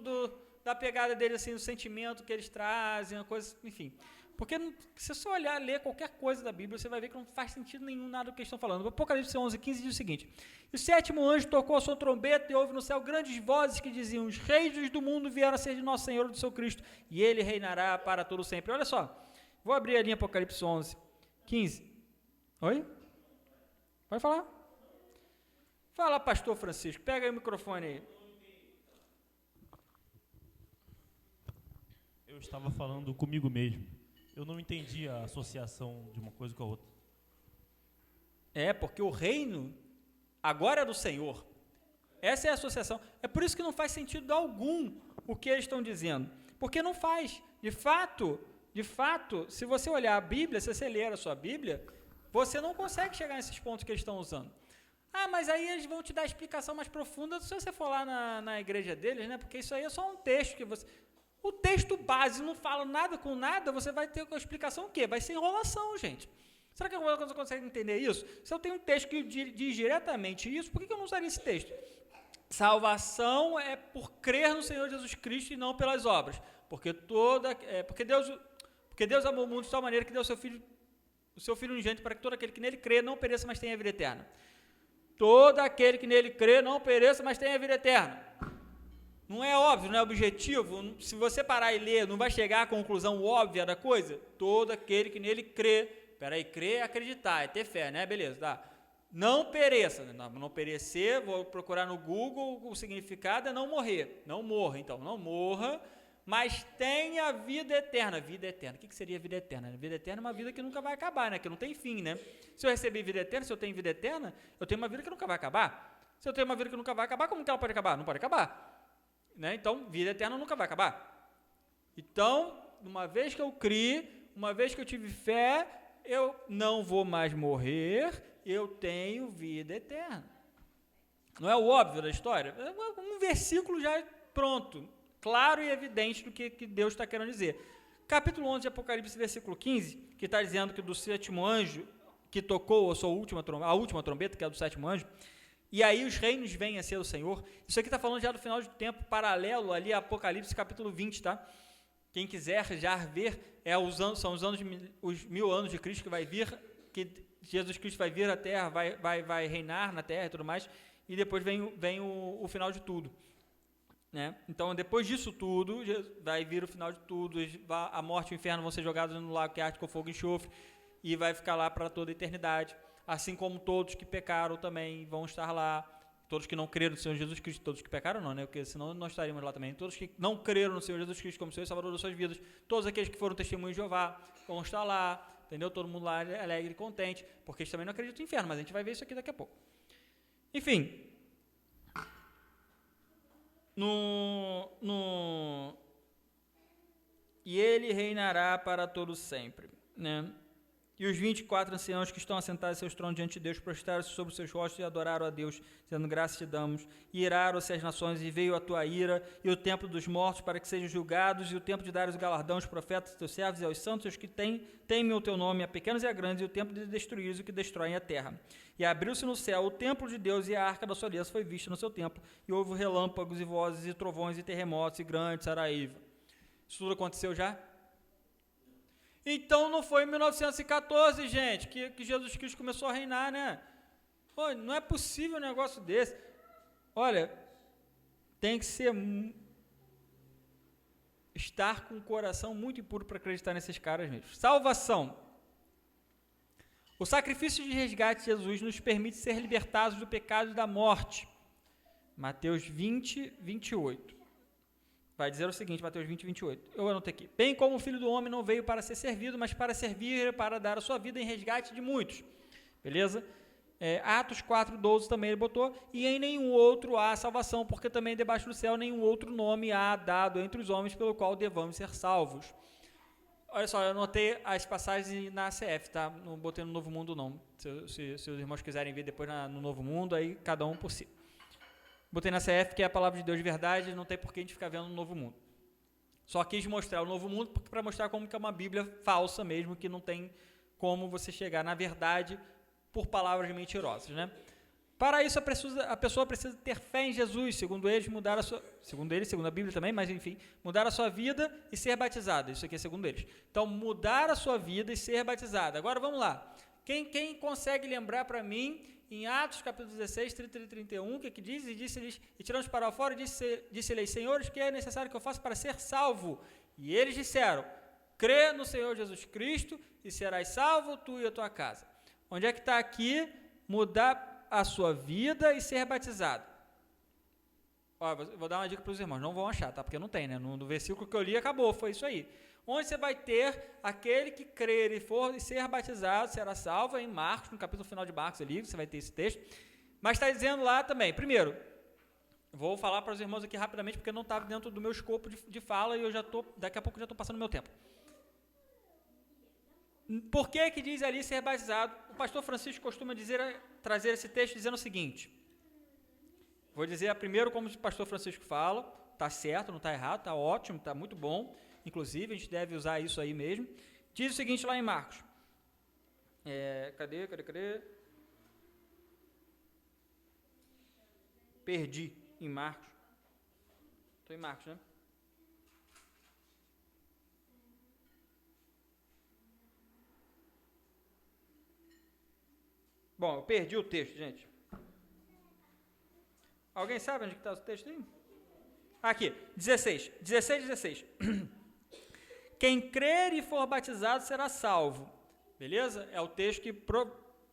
da pegada deles, assim, do sentimento que eles trazem, uma coisa, enfim. Porque se você só olhar, ler qualquer coisa da Bíblia, você vai ver que não faz sentido nenhum nada do que eles estão falando. O Apocalipse 11, 15 diz o seguinte: E o sétimo anjo tocou a sua trombeta e houve no céu grandes vozes que diziam: Os reis do mundo vieram a ser de nosso Senhor e do seu Cristo, e ele reinará para todo sempre. Olha só, vou abrir ali Apocalipse 11, 15. Oi? Pode falar? Fala, pastor Francisco, pega aí o microfone aí. Eu estava falando comigo mesmo. Eu não entendi a associação de uma coisa com a outra. Porque o reino agora é do Senhor. Essa é a associação. É por isso que não faz sentido algum o que eles estão dizendo. Porque não faz. De fato, se você olhar a Bíblia, se você ler a sua Bíblia, você não consegue chegar nesses pontos que eles estão usando. Mas aí eles vão te dar a explicação mais profunda se você for lá na igreja deles, né? Porque isso aí é só um texto que você... O texto base não fala nada com nada, você vai ter uma explicação o quê? Vai ser enrolação, gente. Será que você consegue entender isso? Se eu tenho um texto que diz diretamente isso, por que eu não usaria esse texto? Salvação é por crer no Senhor Jesus Cristo e não pelas obras. Porque Deus amou o mundo de tal maneira que deu o seu Filho unigênito para que todo aquele que nele crê não pereça, mas tenha a vida eterna. Todo aquele que nele crê não pereça, mas tenha a vida eterna. Não é óbvio, não é objetivo. Se você parar e ler, não vai chegar à conclusão óbvia da coisa. Todo aquele que nele crê. Peraí, crer é acreditar, é ter fé, né? Beleza, tá. Não pereça. Não perecer, vou procurar no Google, o significado é não morrer. Não morra, então. Não morra, mas tenha vida eterna. Vida eterna. O que seria vida eterna? Vida eterna é uma vida que nunca vai acabar, né? Que não tem fim, né? Se eu receber vida eterna, se eu tenho vida eterna, eu tenho uma vida que nunca vai acabar. Se eu tenho uma vida que nunca vai acabar, como que ela pode acabar? Não pode acabar. Né? Então, vida eterna nunca vai acabar. Então, uma vez que eu criei, uma vez que eu tive fé, eu não vou mais morrer, eu tenho vida eterna. Não é o óbvio da história? Um versículo já pronto, claro e evidente do que Deus está querendo dizer. Capítulo 11 de Apocalipse, versículo 15, que está dizendo que do sétimo anjo que tocou a última trombeta, que é a do sétimo anjo, e aí os reinos vêm a ser o Senhor. Isso aqui está falando já do final do tempo, paralelo ali a Apocalipse capítulo 20, tá? Quem quiser já ver, são os 1000 anos de Cristo que vai vir, que Jesus Cristo vai vir à Terra, vai reinar na Terra e tudo mais, e depois vem o final de tudo. Né? Então, depois disso tudo, vai vir o final de tudo, a morte e o inferno vão ser jogados no lago que arde com fogo e enxofre, e vai ficar lá para toda a eternidade. Assim como todos que pecaram também vão estar lá, todos que não creram no Senhor Jesus Cristo, todos que pecaram não, né? Porque senão nós estaríamos lá também, todos que não creram no Senhor Jesus Cristo como Senhor e Salvador das suas vidas, todos aqueles que foram testemunhos de Jeová vão estar lá, entendeu? Todo mundo lá alegre e contente, porque eles também não acreditam no inferno, mas a gente vai ver isso aqui daqui a pouco. Enfim, e ele reinará para todo sempre, né? E os 24 anciãos que estão assentados em seus tronos diante de Deus prostraram-se sobre os seus rostos e adoraram a Deus, dizendo: graças te damos. E iraram-se as nações, e veio a tua ira, e o tempo dos mortos para que sejam julgados, e o tempo de dar os galardão aos profetas, teus servos e aos santos, os que temem o teu nome, a pequenos e a grandes, e o tempo de destruir os que destroem a terra. E abriu-se no céu o templo de Deus, e a arca da sua aliança foi vista no seu templo, e houve relâmpagos e vozes, e trovões, e terremotos, e grandes saraíva. Isso tudo aconteceu já? Então não foi em 1914, gente, que Jesus Cristo começou a reinar, né? Pô, não é possível um negócio desse. Olha, tem que estar com o coração muito impuro para acreditar nesses caras mesmo. Salvação. O sacrifício de resgate de Jesus nos permite ser libertados do pecado e da morte. Mateus 20, 28. Vai dizer o seguinte, Mateus 20, 28. Eu anotei aqui. Bem como o Filho do Homem não veio para ser servido, mas para servir e para dar a sua vida em resgate de muitos. Beleza? Atos 4, 12 também ele botou. E em nenhum outro há salvação, porque também debaixo do céu nenhum outro nome há dado entre os homens pelo qual devamos ser salvos. Olha só, eu anotei as passagens na ACF, tá? Não botei no Novo Mundo, não. Se os irmãos quiserem ver depois no Novo Mundo, aí cada um por si. Botei na CF, que é a palavra de Deus de verdade, não tem por que a gente ficar vendo no Novo Mundo. Só quis mostrar o Novo Mundo para mostrar como que é uma Bíblia falsa mesmo, que não tem como você chegar na verdade por palavras mentirosas, né? Para isso, a pessoa precisa ter fé em Jesus, segundo eles, segundo a Bíblia também, mas enfim, mudar a sua vida e ser batizado. Isso aqui é segundo eles. Então, mudar a sua vida e ser batizado. Agora, vamos lá. Quem consegue lembrar para mim, em Atos, capítulo 16, 30 e 31, o que diz? E disse-lhes, e tirando-os para fora, disse-lhes: Senhores, que é necessário que eu faça para ser salvo? E eles disseram: crê no Senhor Jesus Cristo e serás salvo, tu e a tua casa. Onde é que está aqui mudar a sua vida e ser batizado? Ó, vou dar uma dica para os irmãos, não vão achar, tá? Porque não tem, né? No versículo que eu li, acabou, foi isso aí. Onde você vai ter aquele que crer e for e ser batizado, será salvo, em Marcos, no capítulo final de Marcos ali, você vai ter esse texto. Mas está dizendo lá também, primeiro, vou falar para os irmãos aqui rapidamente, porque não estava dentro do meu escopo de fala e eu daqui a pouco já estou passando o meu tempo. Por que diz ali ser batizado? O pastor Francisco costuma trazer esse texto dizendo o seguinte, vou dizer primeiro como o pastor Francisco fala, está certo, não está errado, está ótimo, está muito bom. Inclusive, a gente deve usar isso aí mesmo. Diz o seguinte lá em Marcos. Cadê? Perdi em Marcos. Estou em Marcos, né? Bom, eu perdi o texto, gente. Alguém sabe onde está o texto aí? Aqui, 16. Quem crer e for batizado será salvo. Beleza? É o texto que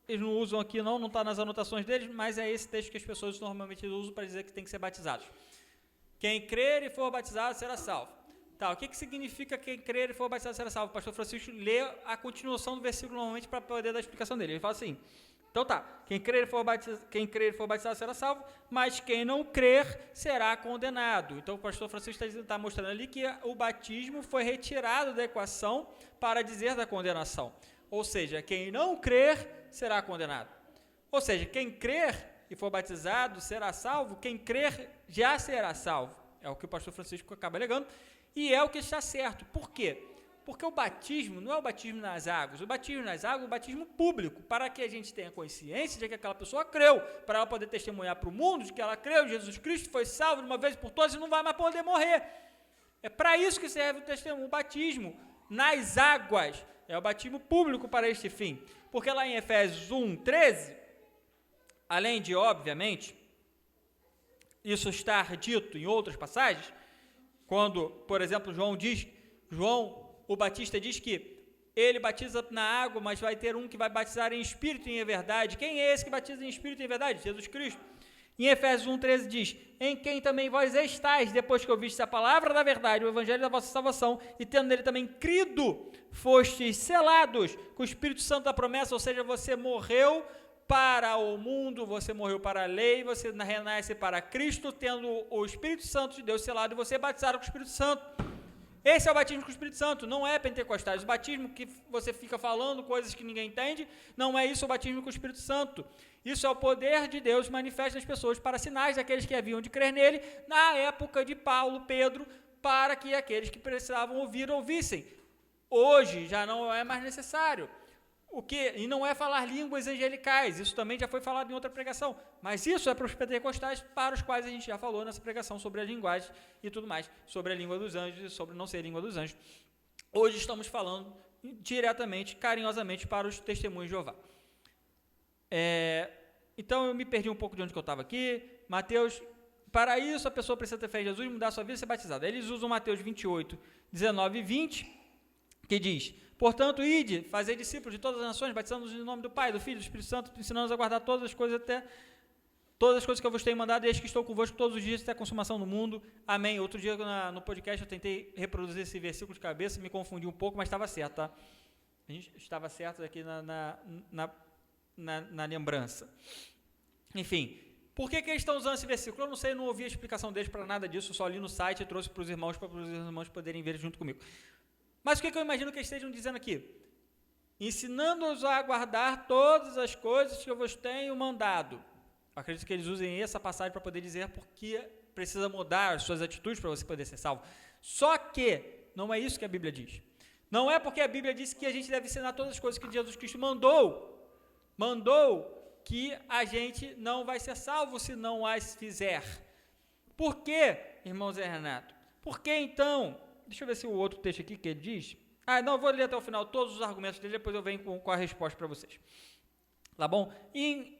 eles não usam aqui, não está nas anotações deles, mas é esse texto que as pessoas normalmente usam para dizer que tem que ser batizados. Quem crer e for batizado será salvo. Tá, o que significa quem crer e for batizado será salvo? O pastor Francisco lê a continuação do versículo normalmente para poder dar a explicação dele. Ele fala assim, então tá, quem crer e for batizado será salvo, mas quem não crer será condenado. Então o pastor Francisco está mostrando ali que o batismo foi retirado da equação para dizer da condenação. Ou seja, quem não crer será condenado. Ou seja, quem crer e for batizado será salvo, quem crer já será salvo. É o que o pastor Francisco acaba alegando, e é o que está certo. Por quê? Porque o batismo não é o batismo nas águas. O batismo nas águas é o batismo público, para que a gente tenha consciência de que aquela pessoa creu, para ela poder testemunhar para o mundo de que ela creu, Jesus Cristo foi salvo de uma vez por todas e não vai mais poder morrer. É para isso que serve o testemunho, o batismo nas águas. É o batismo público para este fim. Porque lá em Efésios 1:13, além de, obviamente, isso estar dito em outras passagens, quando, por exemplo, João o Batista diz que ele batiza na água, mas vai ter um que vai batizar em espírito e em verdade. Quem é esse que batiza em espírito e em verdade? Jesus Cristo. Em Efésios 1:13 diz, em quem também vós estáis, depois que ouvistes a palavra da verdade, o evangelho da vossa salvação, e tendo nele também crido, fostes selados com o Espírito Santo da promessa, ou seja, você morreu para o mundo, você morreu para a lei, você renasce para Cristo, tendo o Espírito Santo de Deus selado, e você é batizado com o Espírito Santo. Esse é o batismo com o Espírito Santo, não é pentecostais. O batismo que você fica falando coisas que ninguém entende, não é isso o batismo com o Espírito Santo. Isso é o poder de Deus manifesto nas pessoas para sinais daqueles que haviam de crer nele, na época de Paulo, Pedro, para que aqueles que precisavam ouvir, ouvissem. Hoje já não é mais necessário. E não é falar línguas angelicais, isso também já foi falado em outra pregação, mas isso é para os pentecostais, para os quais a gente já falou nessa pregação sobre a linguagem e tudo mais, sobre a língua dos anjos e sobre não ser língua dos anjos. Hoje estamos falando diretamente, carinhosamente, para os testemunhos de Jeová. Então eu me perdi um pouco de onde que eu estava aqui. Mateus, para isso a pessoa precisa ter fé em Jesus, mudar a sua vida e ser batizada. Eles usam Mateus 28, 19 e 20, que diz, portanto, ide, fazei discípulos de todas as nações, batizando-os em nome do Pai, do Filho e do Espírito Santo, ensinando-os a guardar todas as coisas que eu vos tenho mandado, e eis que estou convosco todos os dias até a consumação do mundo. Amém. Outro dia no podcast eu tentei reproduzir esse versículo de cabeça, me confundi um pouco, mas estava certo, tá? A gente estava certo aqui na lembrança. Enfim, por que eles estão usando esse versículo? Eu não sei, eu não ouvi a explicação deles para nada disso, só li no site e trouxe para os irmãos poderem ver junto comigo. Mas o que eu imagino que eles estejam dizendo aqui? Ensinando-os a guardar todas as coisas que eu vos tenho mandado. Eu acredito que eles usem essa passagem para poder dizer porque precisa mudar as suas atitudes para você poder ser salvo. Só que não é isso que a Bíblia diz. Não é porque a Bíblia diz que a gente deve ensinar todas as coisas que Jesus Cristo mandou que a gente não vai ser salvo se não as fizer. Por quê, irmão Zé Renato? Por que então? Deixa eu ver se o outro texto aqui que ele diz. Não, eu vou ler até o final todos os argumentos dele, depois eu venho com a resposta para vocês. Tá bom? Em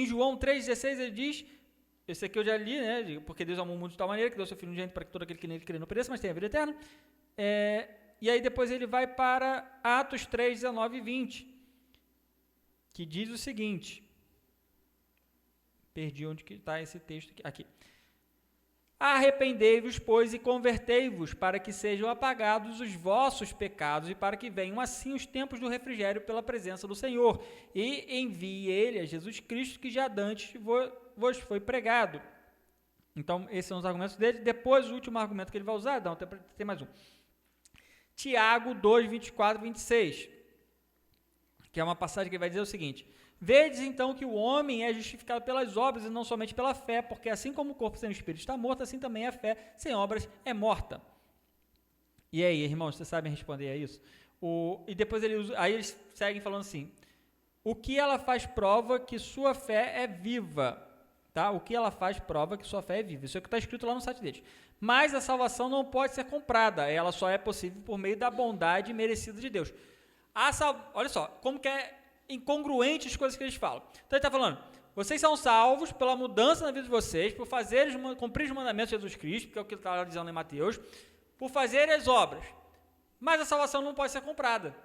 João 3,16, ele diz, esse aqui eu já li, né? Porque Deus amou o mundo de tal maneira que deu seu Filho unigênito para que todo aquele que nele crê não pereça, mas tenha a vida eterna. E aí depois ele vai para Atos 3, 19 e 20, que diz o seguinte. Perdi onde que está esse texto aqui. Arrependei-vos, pois, e convertei-vos, para que sejam apagados os vossos pecados, e para que venham assim os tempos do refrigério pela presença do Senhor, e envie ele a Jesus Cristo, que já dantes vos foi pregado. Então, esses são os argumentos dele. Depois, o último argumento que ele vai usar, tem mais um. Tiago 2, 24 e 26, que é uma passagem que vai dizer o seguinte: vedes então que o homem é justificado pelas obras e não somente pela fé, porque assim como o corpo sem o espírito está morto, assim também a fé sem obras é morta. E aí, irmãos, vocês sabem responder a isso? E depois eles seguem falando assim: o que ela faz prova que sua fé é viva. Tá? O que ela faz prova que sua fé é viva. Isso é o que está escrito lá no site deles. Mas a salvação não pode ser comprada. Ela só é possível por meio da bondade merecida de Deus. Olha só, como que é incongruente as coisas que eles falam. Então ele está falando: vocês são salvos pela mudança na vida de vocês, por cumprir os mandamentos de Jesus Cristo, que é o que ele está dizendo em Mateus, por fazerem as obras. Mas a salvação não pode ser comprada.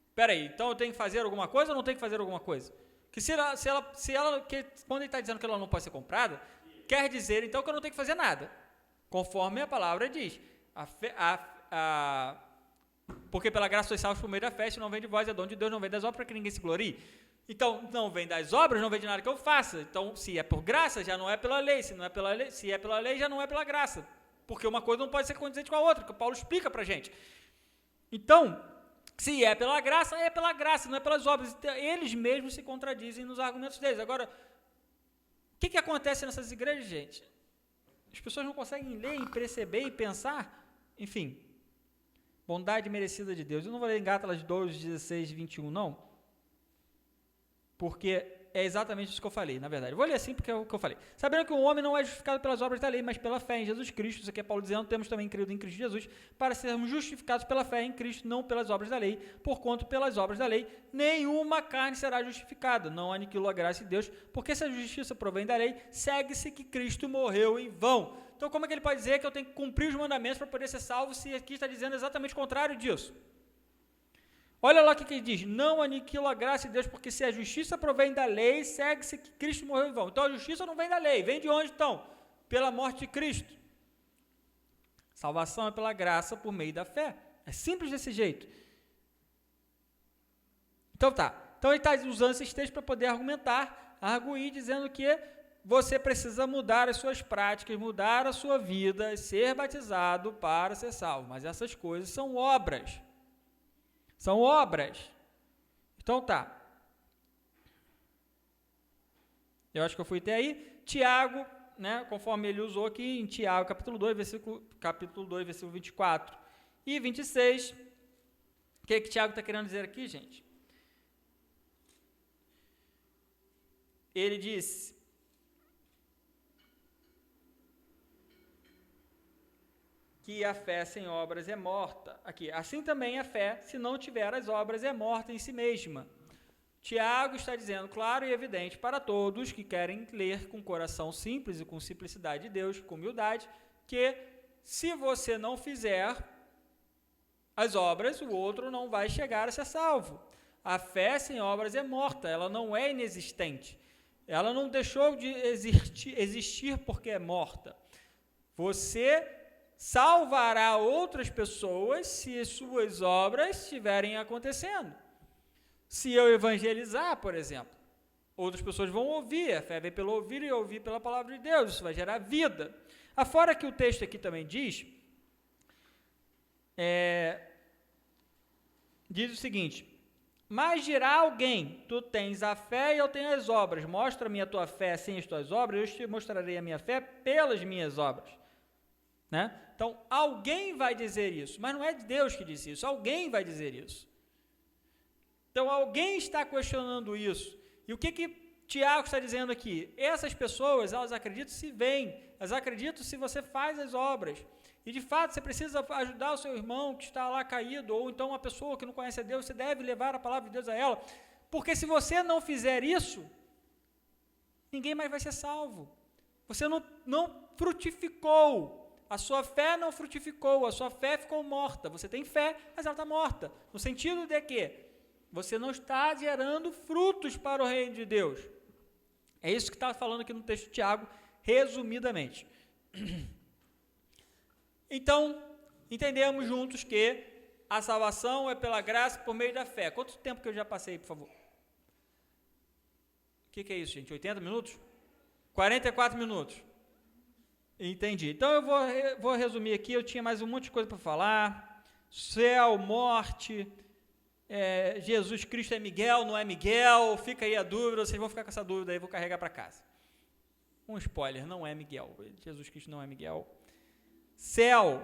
Espera aí, então eu tenho que fazer alguma coisa ou não tenho que fazer alguma coisa? Que quando ele está dizendo que ela não pode ser comprada, quer dizer então que eu não tenho que fazer nada, conforme a palavra diz. Porque pela graça sois salvos por meio da fé, isso não vem de vós, é dom de Deus, não vem das obras para que ninguém se glorie. Então, não vem das obras, não vem de nada que eu faça. Então, se é por graça, já não é pela lei. Se é pela lei, já não é pela graça. Porque uma coisa não pode ser condizente com a outra, que o Paulo explica para a gente. Então, se é pela graça, não é pelas obras. Então, eles mesmos se contradizem nos argumentos deles. Agora, o que acontece nessas igrejas, gente? As pessoas não conseguem ler e perceber e pensar, enfim, bondade merecida de Deus. Eu não vou ler em Gálatas 2, 16, 21, não, porque é exatamente isso que eu falei, na verdade. Eu vou ler assim porque é o que eu falei. Sabendo que o homem não é justificado pelas obras da lei, mas pela fé em Jesus Cristo. Isso aqui é Paulo dizendo: temos também crido em Cristo Jesus, para sermos justificados pela fé em Cristo, não pelas obras da lei, porquanto pelas obras da lei nenhuma carne será justificada. Não aniquilou a graça de Deus, porque se a justiça provém da lei, segue-se que Cristo morreu em vão. Então, como é que ele pode dizer que eu tenho que cumprir os mandamentos para poder ser salvo, se aqui está dizendo exatamente o contrário disso? Olha lá o que ele diz: não aniquila a graça de Deus, porque se a justiça provém da lei, segue-se que Cristo morreu em vão. Então a justiça não vem da lei, vem de onde então? Pela morte de Cristo. Salvação é pela graça por meio da fé. É simples desse jeito. Então Então ele está usando esses textos para poder arguir, dizendo que você precisa mudar as suas práticas, mudar a sua vida, ser batizado para ser salvo. Mas essas coisas são obras. São obras. Então eu acho que eu fui até aí. Tiago, conforme ele usou aqui em Tiago, capítulo 2, versículo 24 e 26. O que Tiago está querendo dizer aqui, gente? Ele diz: que a fé sem obras é morta. Aqui, assim também a fé, se não tiver as obras, é morta em si mesma. Tiago está dizendo claro e evidente para todos que querem ler com coração simples e com simplicidade de Deus, com humildade, que se você não fizer as obras, o outro não vai chegar a ser salvo. A fé sem obras é morta, ela não é inexistente. Ela não deixou de existir porque é morta. Você salvará outras pessoas se suas obras estiverem acontecendo. Se eu evangelizar, por exemplo, outras pessoas vão ouvir, a fé vem pelo ouvir e ouvir pela palavra de Deus, isso vai gerar vida. Afora que o texto aqui também diz o seguinte: mas dirá alguém, tu tens a fé e eu tenho as obras, mostra-me a tua fé sem as tuas obras, eu te mostrarei a minha fé pelas minhas obras. Então, alguém vai dizer isso, mas não é Deus que disse isso, alguém vai dizer isso. Então, alguém está questionando isso. E o que Tiago está dizendo aqui? Essas pessoas, elas acreditam se vêm, elas acreditam se você faz as obras. E, de fato, você precisa ajudar o seu irmão que está lá caído, ou então uma pessoa que não conhece a Deus, você deve levar a palavra de Deus a ela. Porque se você não fizer isso, ninguém mais vai ser salvo. Você não frutificou. A sua fé não frutificou, a sua fé ficou morta. Você tem fé, mas ela está morta. No sentido de que você não está gerando frutos para o reino de Deus. É isso que está falando aqui no texto de Tiago, resumidamente. Então, entendemos juntos que a salvação é pela graça por meio da fé. Quanto tempo que eu já passei, por favor? O que é isso, gente? 80 minutos? 44 minutos. Entendi. Então eu vou resumir aqui. Eu tinha mais um monte de coisa para falar. Céu, morte, Jesus Cristo é Miguel, não é Miguel, fica aí a dúvida, vocês vão ficar com essa dúvida aí, vou carregar para casa. Um spoiler, não é Miguel, Jesus Cristo não é Miguel. Céu,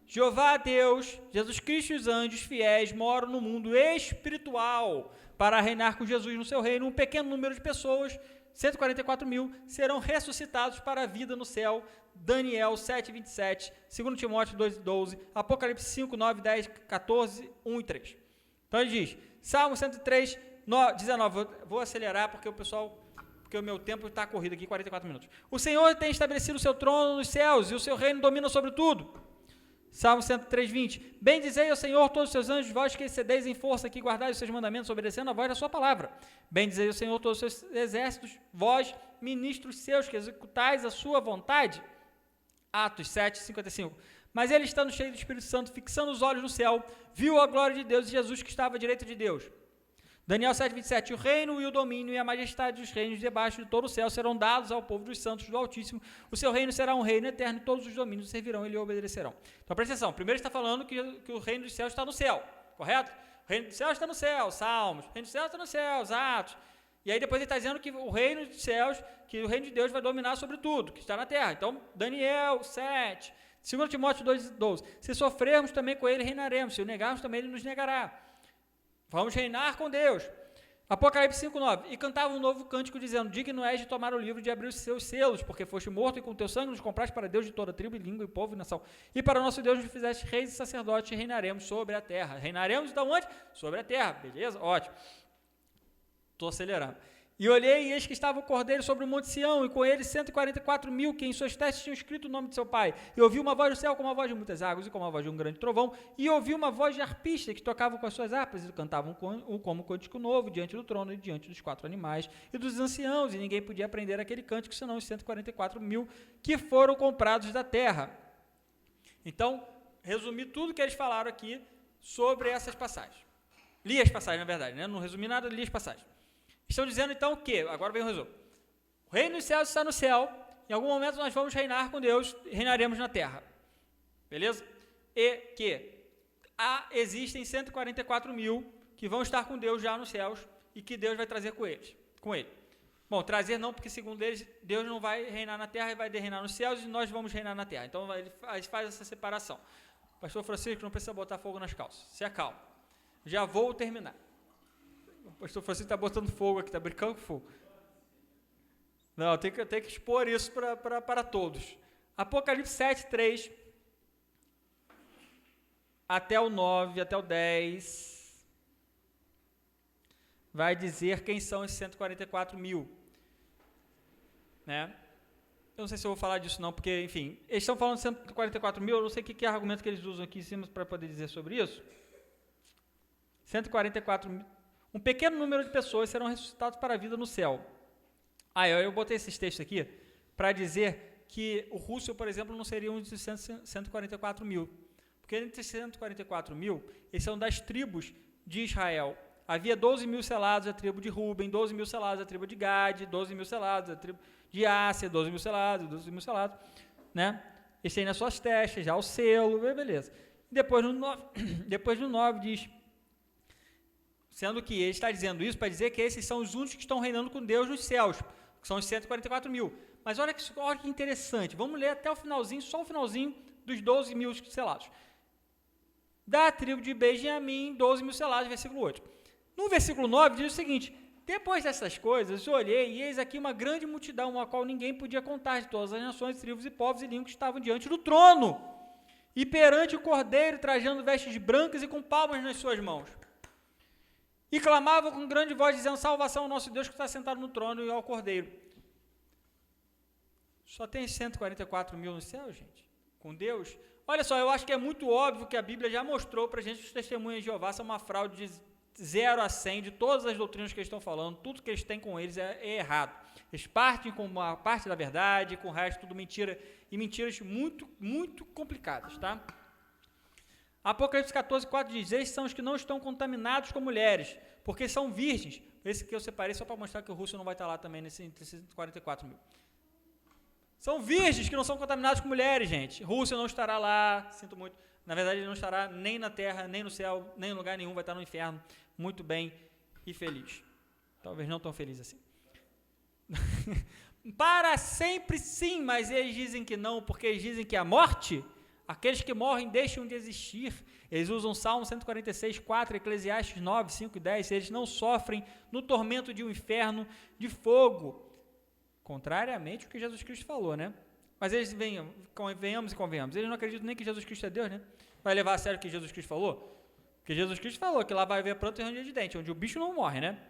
Jeová Deus, Jesus Cristo e os anjos fiéis moram no mundo espiritual para reinar com Jesus no seu reino. Um pequeno número de pessoas, 144 mil, serão ressuscitados para a vida no céu. Daniel 7, 27, 2 Timóteo 2, 12, Apocalipse 5, 9, 10, 14, 1 e 3. Então ele diz, Salmo 103, 19, vou acelerar porque o meu tempo está corrido aqui, 44 minutos. O Senhor tem estabelecido o seu trono nos céus e o seu reino domina sobre tudo. Salmo 103, 20. Bendizei ao Senhor todos os seus anjos, vós que excedeis em força, que guardais os seus mandamentos, obedecendo a voz da sua palavra. Bendizei ao Senhor todos os seus exércitos, vós, ministros seus, que executais a sua vontade. Atos 7, 55. Mas ele, estando cheio do Espírito Santo, fixando os olhos no céu, viu a glória de Deus e Jesus que estava à direita de Deus. Daniel 7, 27. O reino e o domínio e a majestade dos reinos debaixo de todo o céu serão dados ao povo dos santos do Altíssimo. O seu reino será um reino eterno e todos os domínios servirão e lhe obedecerão. Então, presta atenção. Primeiro está falando que o reino dos céus está no céu, correto? O reino dos céus está no céu, Salmos. O reino dos céus está no céu, Atos. E aí depois ele está dizendo que o reino dos céus, que o reino de Deus vai dominar sobre tudo, que está na terra. Então, Daniel 7, 2 Timóteo 2, 12. Se sofrermos também com ele, reinaremos. Se o negarmos também, ele nos negará. Vamos reinar com Deus. Apocalipse 5, 9. E cantava um novo cântico, dizendo, digno és de tomar o livro e de abrir os seus selos, porque foste morto e com teu sangue nos compraste para Deus de toda tribo, língua, e povo e nação. E para o nosso Deus nos fizeste reis e sacerdotes e reinaremos sobre a terra. Reinaremos de onde? Sobre a terra. Beleza? Ótimo. Estou acelerando. E olhei, e eis que estava o cordeiro sobre o monte Sião, e com ele 144 mil, que em suas testes tinham escrito o nome de seu pai. E ouvi uma voz do céu, como a voz de muitas águas, e como a voz de um grande trovão, e ouvi uma voz de arpista, que tocavam com as suas harpas, e cantavam como um cântico novo, diante do trono, e diante dos 4 animais, e dos anciãos, e ninguém podia aprender aquele cântico, senão os 144 mil, que foram comprados da terra. Então, resumi tudo que eles falaram aqui, sobre essas passagens. Li as passagens, na verdade, né? Não resumi nada, li as passagens. Estão dizendo então que, agora vem o resumo, o reino dos céus está no céu, em algum momento nós vamos reinar com Deus, reinaremos na terra, beleza? E que existem 144 mil que vão estar com Deus já nos céus e que Deus vai trazer com ele. Bom, trazer não, porque segundo eles, Deus não vai reinar na terra e vai reinar nos céus e nós vamos reinar na terra. Então ele faz essa separação. Pastor Francisco, não precisa botar fogo nas calças, se acalma. Já vou terminar. O pastor Francisco está botando fogo aqui, está brincando com fogo. Não, tem que expor isso para todos. Apocalipse 7, 3, até o 9, até o 10, vai dizer quem são esses 144 mil. Né? Eu não sei se eu vou falar disso não, porque, enfim, eles estão falando de 144 mil, eu não sei que argumento que eles usam aqui em cima para poder dizer sobre isso. 144 mil. Um pequeno número de pessoas serão ressuscitados para a vida no céu. Eu botei esses textos aqui para dizer que o Russell, por exemplo, não seria um dos 144 mil. Porque entre esses 144 mil, eles são das tribos de Israel. Havia 12 mil selados da tribo de Ruben, 12 mil selados da tribo de Gade, 12 mil selados da tribo de Áser, 12 mil selados, né? Eles têm nas suas testas já o selo, beleza. Depois no 9 diz... Sendo que ele está dizendo isso para dizer que esses são os únicos que estão reinando com Deus nos céus, que são os 144 mil. Mas olha que interessante, vamos ler até o finalzinho, só o finalzinho dos 12 mil selados. Da tribo de Benjamim, 12 mil selados, versículo 8. No versículo 9 diz o seguinte, depois dessas coisas, eu olhei e eis aqui uma grande multidão, a qual ninguém podia contar, de todas as nações, tribos e povos e línguas que estavam diante do trono, e perante o cordeiro, trajando vestes brancas e com palmas nas suas mãos. E clamavam com grande voz, dizendo, salvação ao nosso Deus que está sentado no trono e ao Cordeiro. Só tem 144 mil no céu, gente? Com Deus? Olha só, eu acho que é muito óbvio que a Bíblia já mostrou para a gente que os testemunhas de Jeová são uma fraude de 0 a 100, de todas as doutrinas que eles estão falando, tudo que eles têm com eles é errado. Eles partem com uma parte da verdade, com o resto tudo mentira, e mentiras muito, muito complicadas, tá? Apocalipse 14, 4 diz, esses são os que não estão contaminados com mulheres, porque são virgens. Esse que eu separei só para mostrar que o Russo não vai estar lá também, nesses 44 mil. São virgens que não são contaminados com mulheres, gente. Rússia não estará lá, sinto muito. Na verdade, ele não estará nem na terra, nem no céu, nem em lugar nenhum, vai estar no inferno, muito bem e feliz. Talvez não tão feliz assim. Para sempre sim, mas eles dizem que não, porque eles dizem que a morte, aqueles que morrem deixam de existir. Eles usam Salmo 146, 4, Eclesiastes 9, 5 e 10, eles não sofrem no tormento de um inferno de fogo, contrariamente ao que Jesus Cristo falou, né? Mas eles venhamos e convenhamos, eles não acreditam nem que Jesus Cristo é Deus, né? Vai levar a sério o que Jesus Cristo falou? Porque Jesus Cristo falou que lá vai haver pranto e ranger de dente, onde o bicho não morre, né?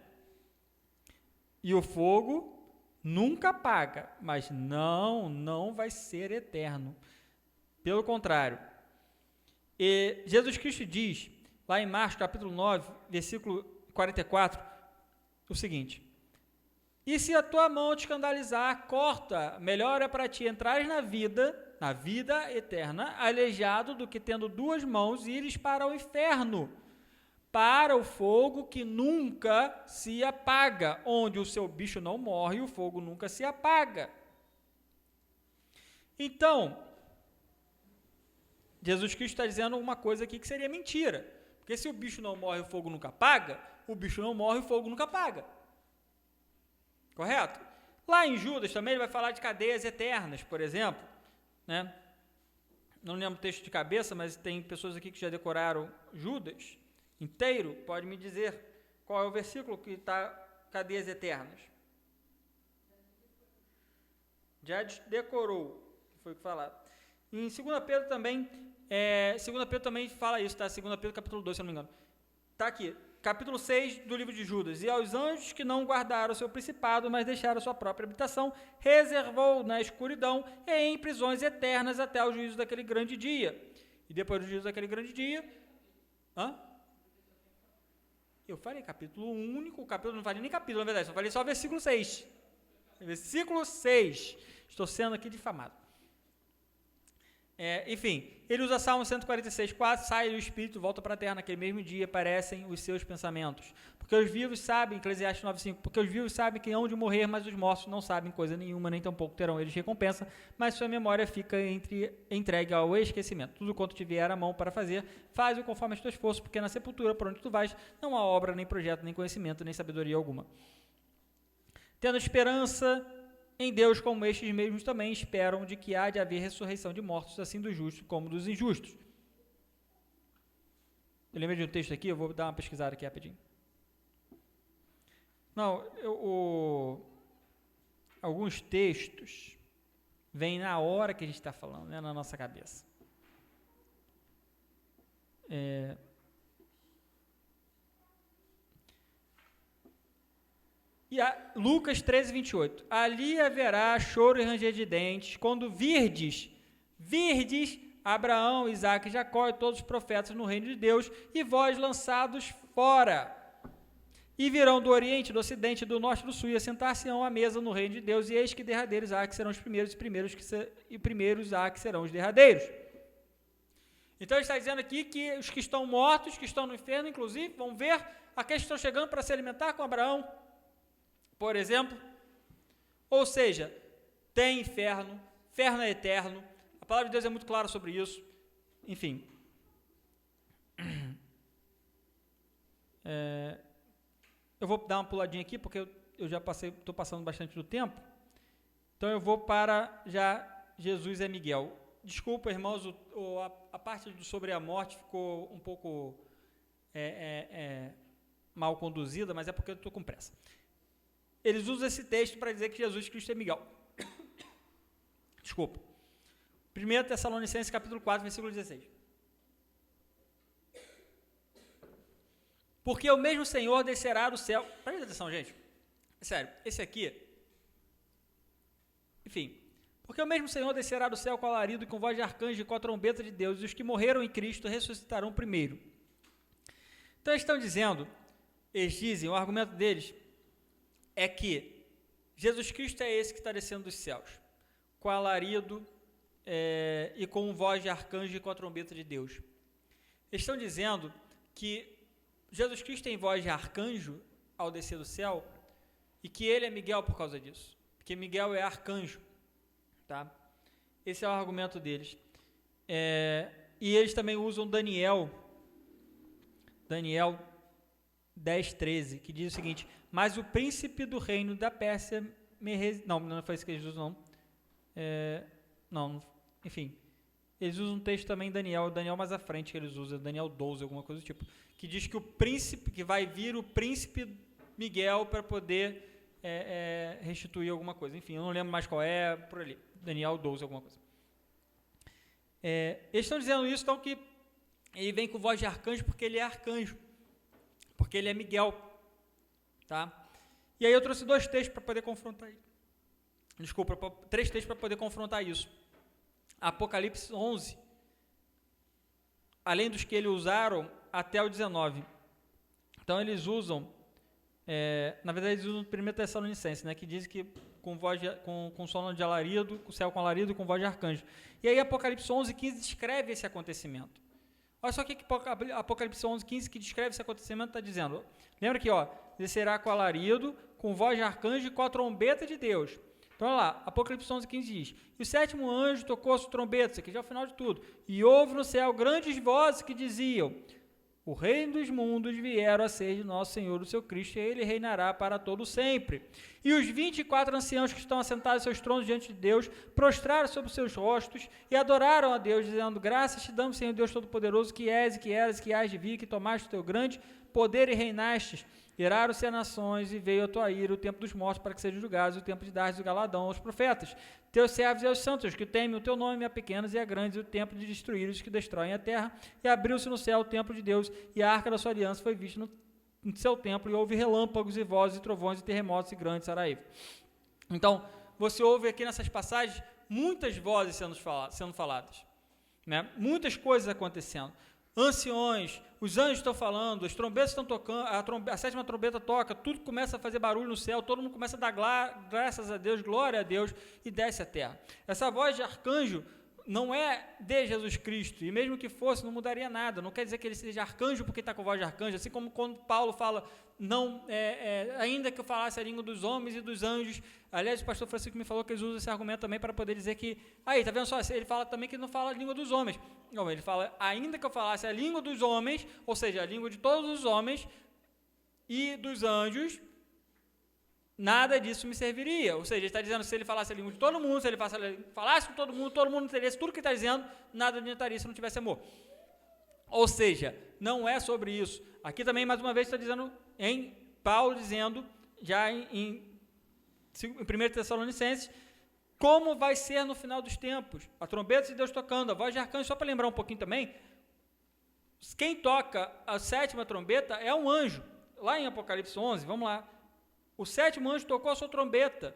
E o fogo nunca apaga, mas não vai ser eterno. Pelo contrário. E Jesus Cristo diz, lá em Marcos capítulo 9, versículo 44, o seguinte: e se a tua mão te escandalizar, corta, melhor é para ti entrares na vida eterna, aleijado do que tendo duas mãos ires para o inferno, para o fogo que nunca se apaga, onde o seu bicho não morre e o fogo nunca se apaga. Então, Jesus Cristo está dizendo uma coisa aqui que seria mentira, porque se o bicho não morre e o fogo nunca apaga, o bicho não morre e o fogo nunca apaga. Correto? Lá em Judas também ele vai falar de cadeias eternas, por exemplo, né? Não lembro o texto de cabeça, mas tem pessoas aqui que já decoraram Judas inteiro. Pode me dizer qual é o versículo que está cadeias eternas? Já decorou, foi o que falado. Em 2 Pedro também, 2 Pedro também fala isso, tá? 2 Pedro capítulo 2, se eu não me engano. Está aqui, capítulo 6 do livro de Judas. E aos anjos que não guardaram o seu principado, mas deixaram a sua própria habitação, reservou na escuridão e em prisões eternas até o juízo daquele grande dia. E depois do juízo daquele grande dia... Eu falei capítulo único, não falei nem capítulo, na verdade, só falei só versículo 6. Versículo 6. Estou sendo aqui difamado. Enfim, ele usa Salmo 146, 4, sai do Espírito, volta para a terra, naquele mesmo dia aparecem os seus pensamentos. Porque os vivos sabem, Eclesiastes 9, 5, porque os vivos sabem que hão de morrer, mas os mortos não sabem coisa nenhuma, nem tampouco terão eles recompensa, mas sua memória fica entregue ao esquecimento. Tudo quanto tiver à mão para fazer, faz-o conforme as tuas forças, porque na sepultura, por onde tu vais, não há obra, nem projeto, nem conhecimento, nem sabedoria alguma. Tendo esperança em Deus, como estes mesmos também esperam de que há de haver ressurreição de mortos, assim dos justos como dos injustos. Eu lembrei de um texto aqui, eu vou dar uma pesquisada aqui rapidinho. Não, alguns textos vêm na hora que a gente está falando, né, na nossa cabeça. Lucas 13, 28. Ali haverá choro e ranger de dentes, quando virdes Abraão, Isaque, Jacó e todos os profetas no reino de Deus, e vós lançados fora. E virão do oriente, do ocidente, do norte e do sul, e assentar-se-ão à mesa no reino de Deus, e eis que derradeiros há que serão os primeiros, e primeiros há que serão os derradeiros. Então ele está dizendo aqui que os que estão mortos, que estão no inferno, inclusive, vão ver aqueles que estão chegando para se alimentar com Abraão, por exemplo. Ou seja, tem inferno é eterno, a palavra de Deus é muito clara sobre isso, enfim. Eu vou dar uma puladinha aqui, porque eu já estou passando bastante do tempo, então eu vou para já Jesus e Miguel. Desculpa, irmãos, a parte sobre a morte ficou um pouco mal conduzida, mas é porque eu estou com pressa. Eles usam esse texto para dizer que Jesus Cristo é Miguel. Desculpa. 1 Tessalonicenses capítulo 4, versículo 16. Porque o mesmo Senhor descerá do céu... Presta atenção, gente. Sério, esse aqui... Enfim. Porque o mesmo Senhor descerá do céu com alarido e com voz de arcanjo e com a trombeta de Deus, e os que morreram em Cristo ressuscitarão primeiro. Então eles estão dizendo, eles dizem, o argumento deles é que Jesus Cristo é esse que está descendo dos céus, com alarido e com voz de arcanjo e com a trombeta de Deus. Eles estão dizendo que Jesus Cristo tem voz de arcanjo ao descer do céu e que ele é Miguel por causa disso, porque Miguel é arcanjo, tá? Esse é o argumento deles. E eles também usam Daniel 10:13, que diz o seguinte: mas o príncipe do reino da Pérsia não foi isso que eles usam, não. Enfim, eles usam um texto também em Daniel mais à frente que eles usam, Daniel 12, alguma coisa do tipo, que diz que que vai vir o príncipe Miguel para poder restituir alguma coisa. Enfim, eu não lembro mais qual é, por ali, Daniel 12, alguma coisa. Eles estão dizendo isso, então, que ele vem com voz de arcanjo porque ele é arcanjo, porque ele é Miguel, tá? E aí eu trouxe 2 textos para poder confrontar isso. Desculpa, 3 textos para poder confrontar isso. Apocalipse 11, além dos que eles usaram até o 19. Então eles usam, na verdade eles usam o 1 Tessalonicenses, né, que diz que com sono de alarido, com o céu com alarido e com voz de arcanjo. E aí Apocalipse 11:15 descreve esse acontecimento. Olha só o que Apocalipse 11:15, que descreve esse acontecimento, está dizendo. Lembra aqui, descerá com alarido, com voz de arcanjo e com a trombeta de Deus. Então, olha lá, Apocalipse 11:15 diz: e o 7º anjo tocou a sua trombeta, isso aqui já é o final de tudo, e houve no céu grandes vozes que diziam: o reino dos mundos vieram a ser de nosso Senhor, o seu Cristo, e ele reinará para todo sempre. E os 24 anciãos que estão assentados em seus tronos diante de Deus, prostraram sobre seus rostos e adoraram a Deus, dizendo: graças te damos, Senhor Deus Todo-Poderoso, que és e que eras e que hás de vir, que tomaste o teu grande poder e reinastes. Iraram-se as nações e veio a tua ira, o tempo dos mortos, para que sejam julgados, o tempo de dar o galadão aos profetas, teus servos e aos santos, que temem o teu nome, a pequenos e a grandes, e o tempo de destruir os que destroem a terra. E abriu-se no céu o templo de Deus, e a arca da sua aliança foi vista no seu templo, e houve relâmpagos e vozes e trovões e terremotos e grandes saraivos. Então, você ouve aqui nessas passagens muitas vozes sendo faladas, né? Muitas coisas acontecendo. Anciões, os anjos estão falando, as trombetas estão tocando, a 7ª trombeta toca, tudo começa a fazer barulho no céu, todo mundo começa a dar graças a Deus, glória a Deus, e desce a terra. Essa voz de arcanjo não é de Jesus Cristo, e mesmo que fosse, não mudaria nada. Não quer dizer que ele seja arcanjo porque está com voz de arcanjo, assim como quando Paulo fala, ainda que eu falasse a língua dos homens e dos anjos. Aliás, o pastor Francisco me falou que eles usam esse argumento também para poder dizer que, tá vendo só, ele fala também que não fala a língua dos homens. Não, ele fala, ainda que eu falasse a língua dos homens, ou seja, a língua de todos os homens e dos anjos, nada disso me serviria. Ou seja, ele está dizendo que se ele falasse a língua de todo mundo, se ele falasse com todo mundo entendesse tudo que ele está dizendo, nada adiantaria se não tivesse amor. Ou seja, não é sobre isso. Aqui também, mais uma vez, está dizendo, Paulo dizendo, já em 1 Tessalonicenses, como vai ser no final dos tempos. A trombeta de Deus tocando, a voz de arcanjo, só para lembrar um pouquinho também, quem toca a 7ª trombeta é um anjo. Lá em Apocalipse 11, vamos lá, o 7º anjo tocou a sua trombeta,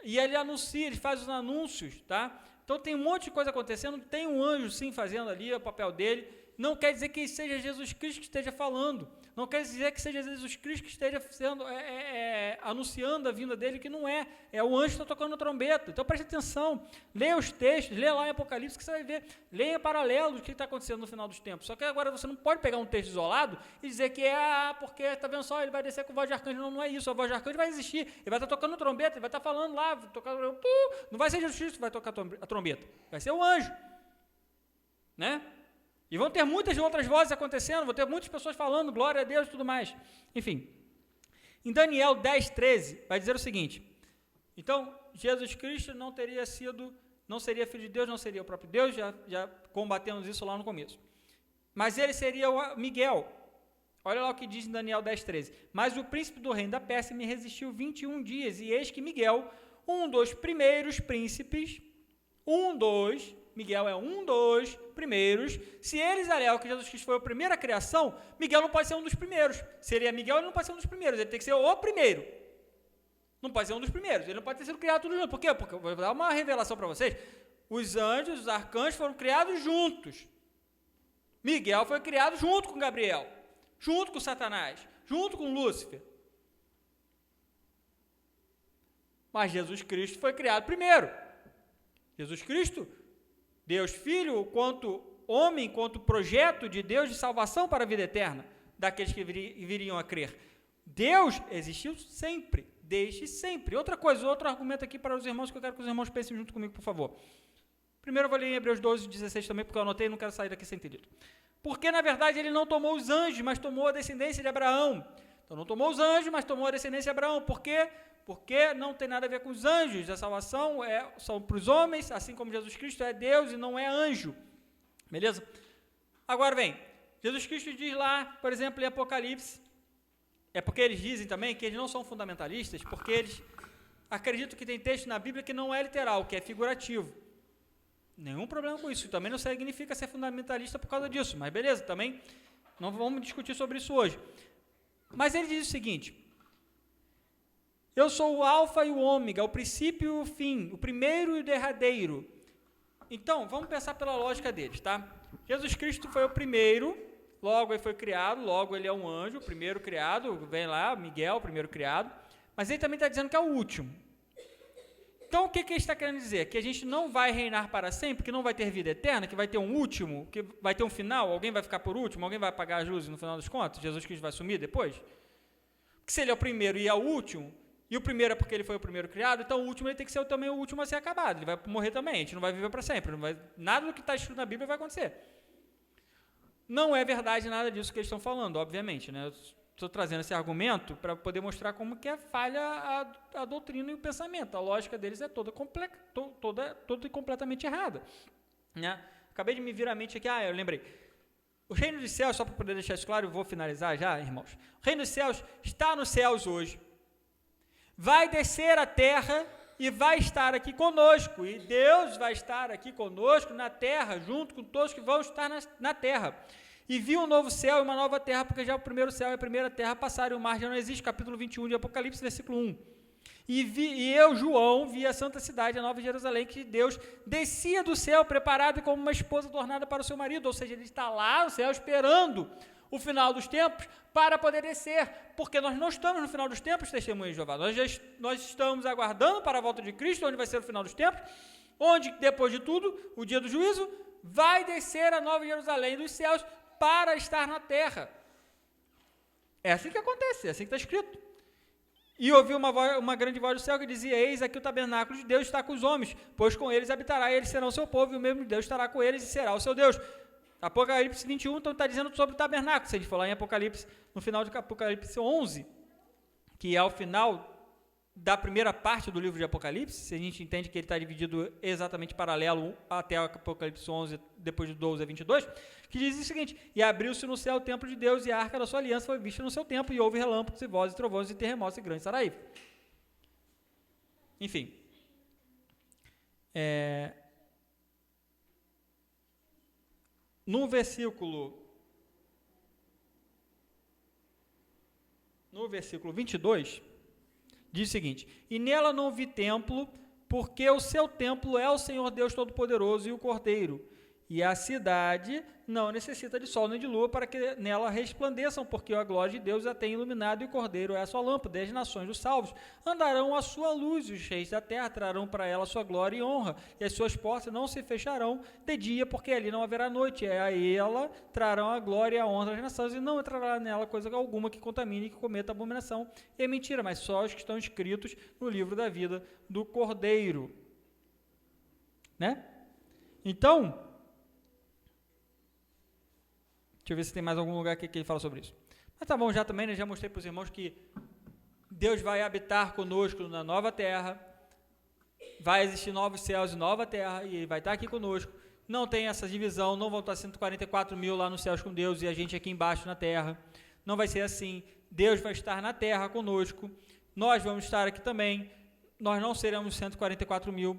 e ele anuncia, ele faz os anúncios, tá? Então tem um monte de coisa acontecendo, tem um anjo sim fazendo ali o papel dele. Não quer dizer que seja Jesus Cristo que esteja falando, não quer dizer que seja Jesus Cristo que esteja anunciando a vinda dele, que não é o anjo que está tocando a trombeta. Então preste atenção, leia os textos, leia lá em Apocalipse que você vai ver, leia paralelo do que está acontecendo no final dos tempos. Só que agora você não pode pegar um texto isolado e dizer que porque está vendo só, ele vai descer com voz de arcanjo. Não é isso, a voz de arcanjo vai existir, ele vai estar tocando a trombeta, ele vai estar falando lá, não vai ser Jesus Cristo que vai tocar a trombeta, vai ser o anjo, né? E vão ter muitas outras vozes acontecendo, vão ter muitas pessoas falando, glória a Deus e tudo mais. Enfim, em Daniel 10:13, vai dizer o seguinte: então, Jesus Cristo não seria filho de Deus, não seria o próprio Deus, já combatemos isso lá no começo. Mas ele seria o Miguel. Olha lá o que diz em Daniel 10:13. Mas o príncipe do reino da Pérsia me resistiu 21 dias, e eis que Miguel, um dos primeiros príncipes, Miguel é um dos primeiros. Se eles alegam que Jesus Cristo foi a primeira criação, Miguel não pode ser um dos primeiros. Se ele é Miguel, ele não pode ser um dos primeiros, ele tem que ser o primeiro. Não pode ser um dos primeiros, ele não pode ter sido criado tudo junto. Por quê? Porque eu vou dar uma revelação para vocês. Os anjos, os arcanjos foram criados juntos. Miguel foi criado junto com Gabriel, junto com Satanás, junto com Lúcifer. Mas Jesus Cristo foi criado primeiro. Jesus Cristo, Deus Filho, quanto homem, quanto projeto de Deus de salvação para a vida eterna, daqueles que viriam a crer. Deus existiu sempre, desde sempre. Outra coisa, outro argumento aqui para os irmãos, que eu quero que os irmãos pensem junto comigo, por favor. Primeiro eu vou ler em Hebreus 12, 16 também, porque eu anotei e não quero sair daqui sem ter dito. Porque, na verdade, ele não tomou os anjos, mas tomou a descendência de Abraão. Então, não tomou os anjos, mas tomou a descendência de Abraão. Por quê? Porque não tem nada a ver com os anjos. A salvação são para os homens, assim como Jesus Cristo é Deus e não é anjo. Beleza? Agora vem, Jesus Cristo diz lá, por exemplo, em Apocalipse, é porque eles dizem também que eles não são fundamentalistas, porque eles acreditam que tem texto na Bíblia que não é literal, que é figurativo. Nenhum problema com isso, também não significa ser fundamentalista por causa disso, mas beleza, também não vamos discutir sobre isso hoje. Mas ele diz o seguinte: eu sou o alfa e o ômega, o princípio e o fim, o primeiro e o derradeiro. Então, vamos pensar pela lógica deles, tá? Jesus Cristo foi o primeiro, logo ele foi criado, logo ele é um anjo, o primeiro criado, vem lá, Miguel, o primeiro criado, mas ele também está dizendo que é o último. Então, o que ele está querendo dizer? Que a gente não vai reinar para sempre, que não vai ter vida eterna, que vai ter um último, que vai ter um final, alguém vai ficar por último, alguém vai apagar as luzes no final dos contos, Jesus Cristo vai sumir depois? Porque se ele é o primeiro e é o último, e o primeiro é porque ele foi o primeiro criado, então o último ele tem que ser também o último a ser acabado, ele vai morrer também, a gente não vai viver para sempre, nada do que está escrito na Bíblia vai acontecer. Não é verdade nada disso que eles estão falando, obviamente, né? Estou trazendo esse argumento para poder mostrar como que é falha a doutrina e o pensamento. A lógica deles é toda e completamente errada. Né? Acabei de me vir à mente aqui, eu lembrei. O reino dos céus, só para poder deixar isso claro, eu vou finalizar já, irmãos. O reino dos céus está nos céus hoje, vai descer à terra e vai estar aqui conosco. E Deus vai estar aqui conosco na terra, junto com todos que vão estar na terra. E viu um novo céu e uma nova terra, porque já o primeiro céu e a primeira terra passaram e o mar já não existe, capítulo 21 de Apocalipse, versículo 1. E eu, João, vi a santa cidade, a nova Jerusalém, que Deus descia do céu, preparada como uma esposa adornada para o seu marido, ou seja, ele está lá no céu esperando o final dos tempos para poder descer, porque nós não estamos no final dos tempos, testemunhas de Jeová, nós estamos aguardando para a volta de Cristo, onde vai ser o final dos tempos, onde, depois de tudo, o dia do juízo, vai descer a nova Jerusalém dos céus, para estar na terra. É assim que acontece, é assim que está escrito. E ouvi uma grande voz do céu que dizia: eis aqui o tabernáculo de Deus está com os homens, pois com eles habitará, e eles serão o seu povo, e o mesmo Deus estará com eles e será o seu Deus. Apocalipse 21, então está dizendo sobre o tabernáculo. Se a gente for lá em Apocalipse, no final de Apocalipse 11, que é o final da primeira parte do livro de Apocalipse, se a gente entende que ele está dividido exatamente paralelo até Apocalipse 11, depois de 12 a 22, que diz o seguinte: e abriu-se no céu o templo de Deus, e a arca da sua aliança foi vista no seu templo, e houve relâmpagos, e vozes, e trovões, e terremotos, e grandes saraivas. Enfim. No versículo 22, diz o seguinte: e nela não vi templo, porque o seu templo é o Senhor Deus Todo-Poderoso e o Cordeiro. E a cidade não necessita de sol nem de lua para que nela resplandeçam, porque a glória de Deus a tem iluminado e o Cordeiro é a sua lâmpada. E as nações dos salvos andarão à sua luz, e os reis da terra trarão para ela a sua glória e honra, e as suas portas não se fecharão de dia, porque ali não haverá noite. E a ela trarão a glória e a honra das nações, e não entrará nela coisa alguma que contamine e que cometa abominação. E é mentira, mas só os que estão escritos no livro da vida do Cordeiro. Né? Então, deixa eu ver se tem mais algum lugar aqui que ele fala sobre isso. Mas tá bom, já também, né, já mostrei para os irmãos que Deus vai habitar conosco na nova terra, vai existir novos céus e nova terra, e Ele vai estar aqui conosco. Não tem essa divisão, não vão estar 144 mil lá nos céus com Deus e a gente aqui embaixo na terra. Não vai ser assim. Deus vai estar na terra conosco, nós vamos estar aqui também. Nós não seremos 144 mil.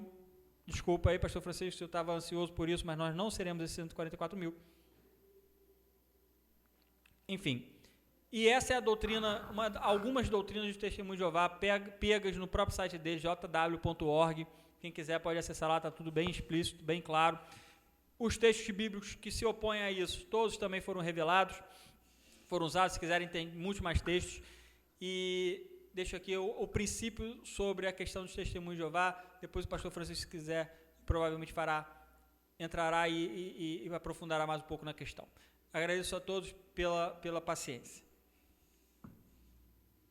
Desculpa aí, pastor Francisco, eu estava ansioso por isso, mas nós não seremos esses 144 mil. Enfim, e essa é a doutrina, algumas doutrinas do Testemunho de Jeová, pegas no próprio site dele, jw.org, quem quiser pode acessar lá, está tudo bem explícito, bem claro. Os textos bíblicos que se opõem a isso, todos também foram revelados, foram usados, se quiserem tem muitos mais textos, e deixo aqui o princípio sobre a questão dos Testemunhos de Jeová, depois o pastor Francisco, se quiser, provavelmente entrará e aprofundará mais um pouco na questão. Agradeço a todos pela paciência.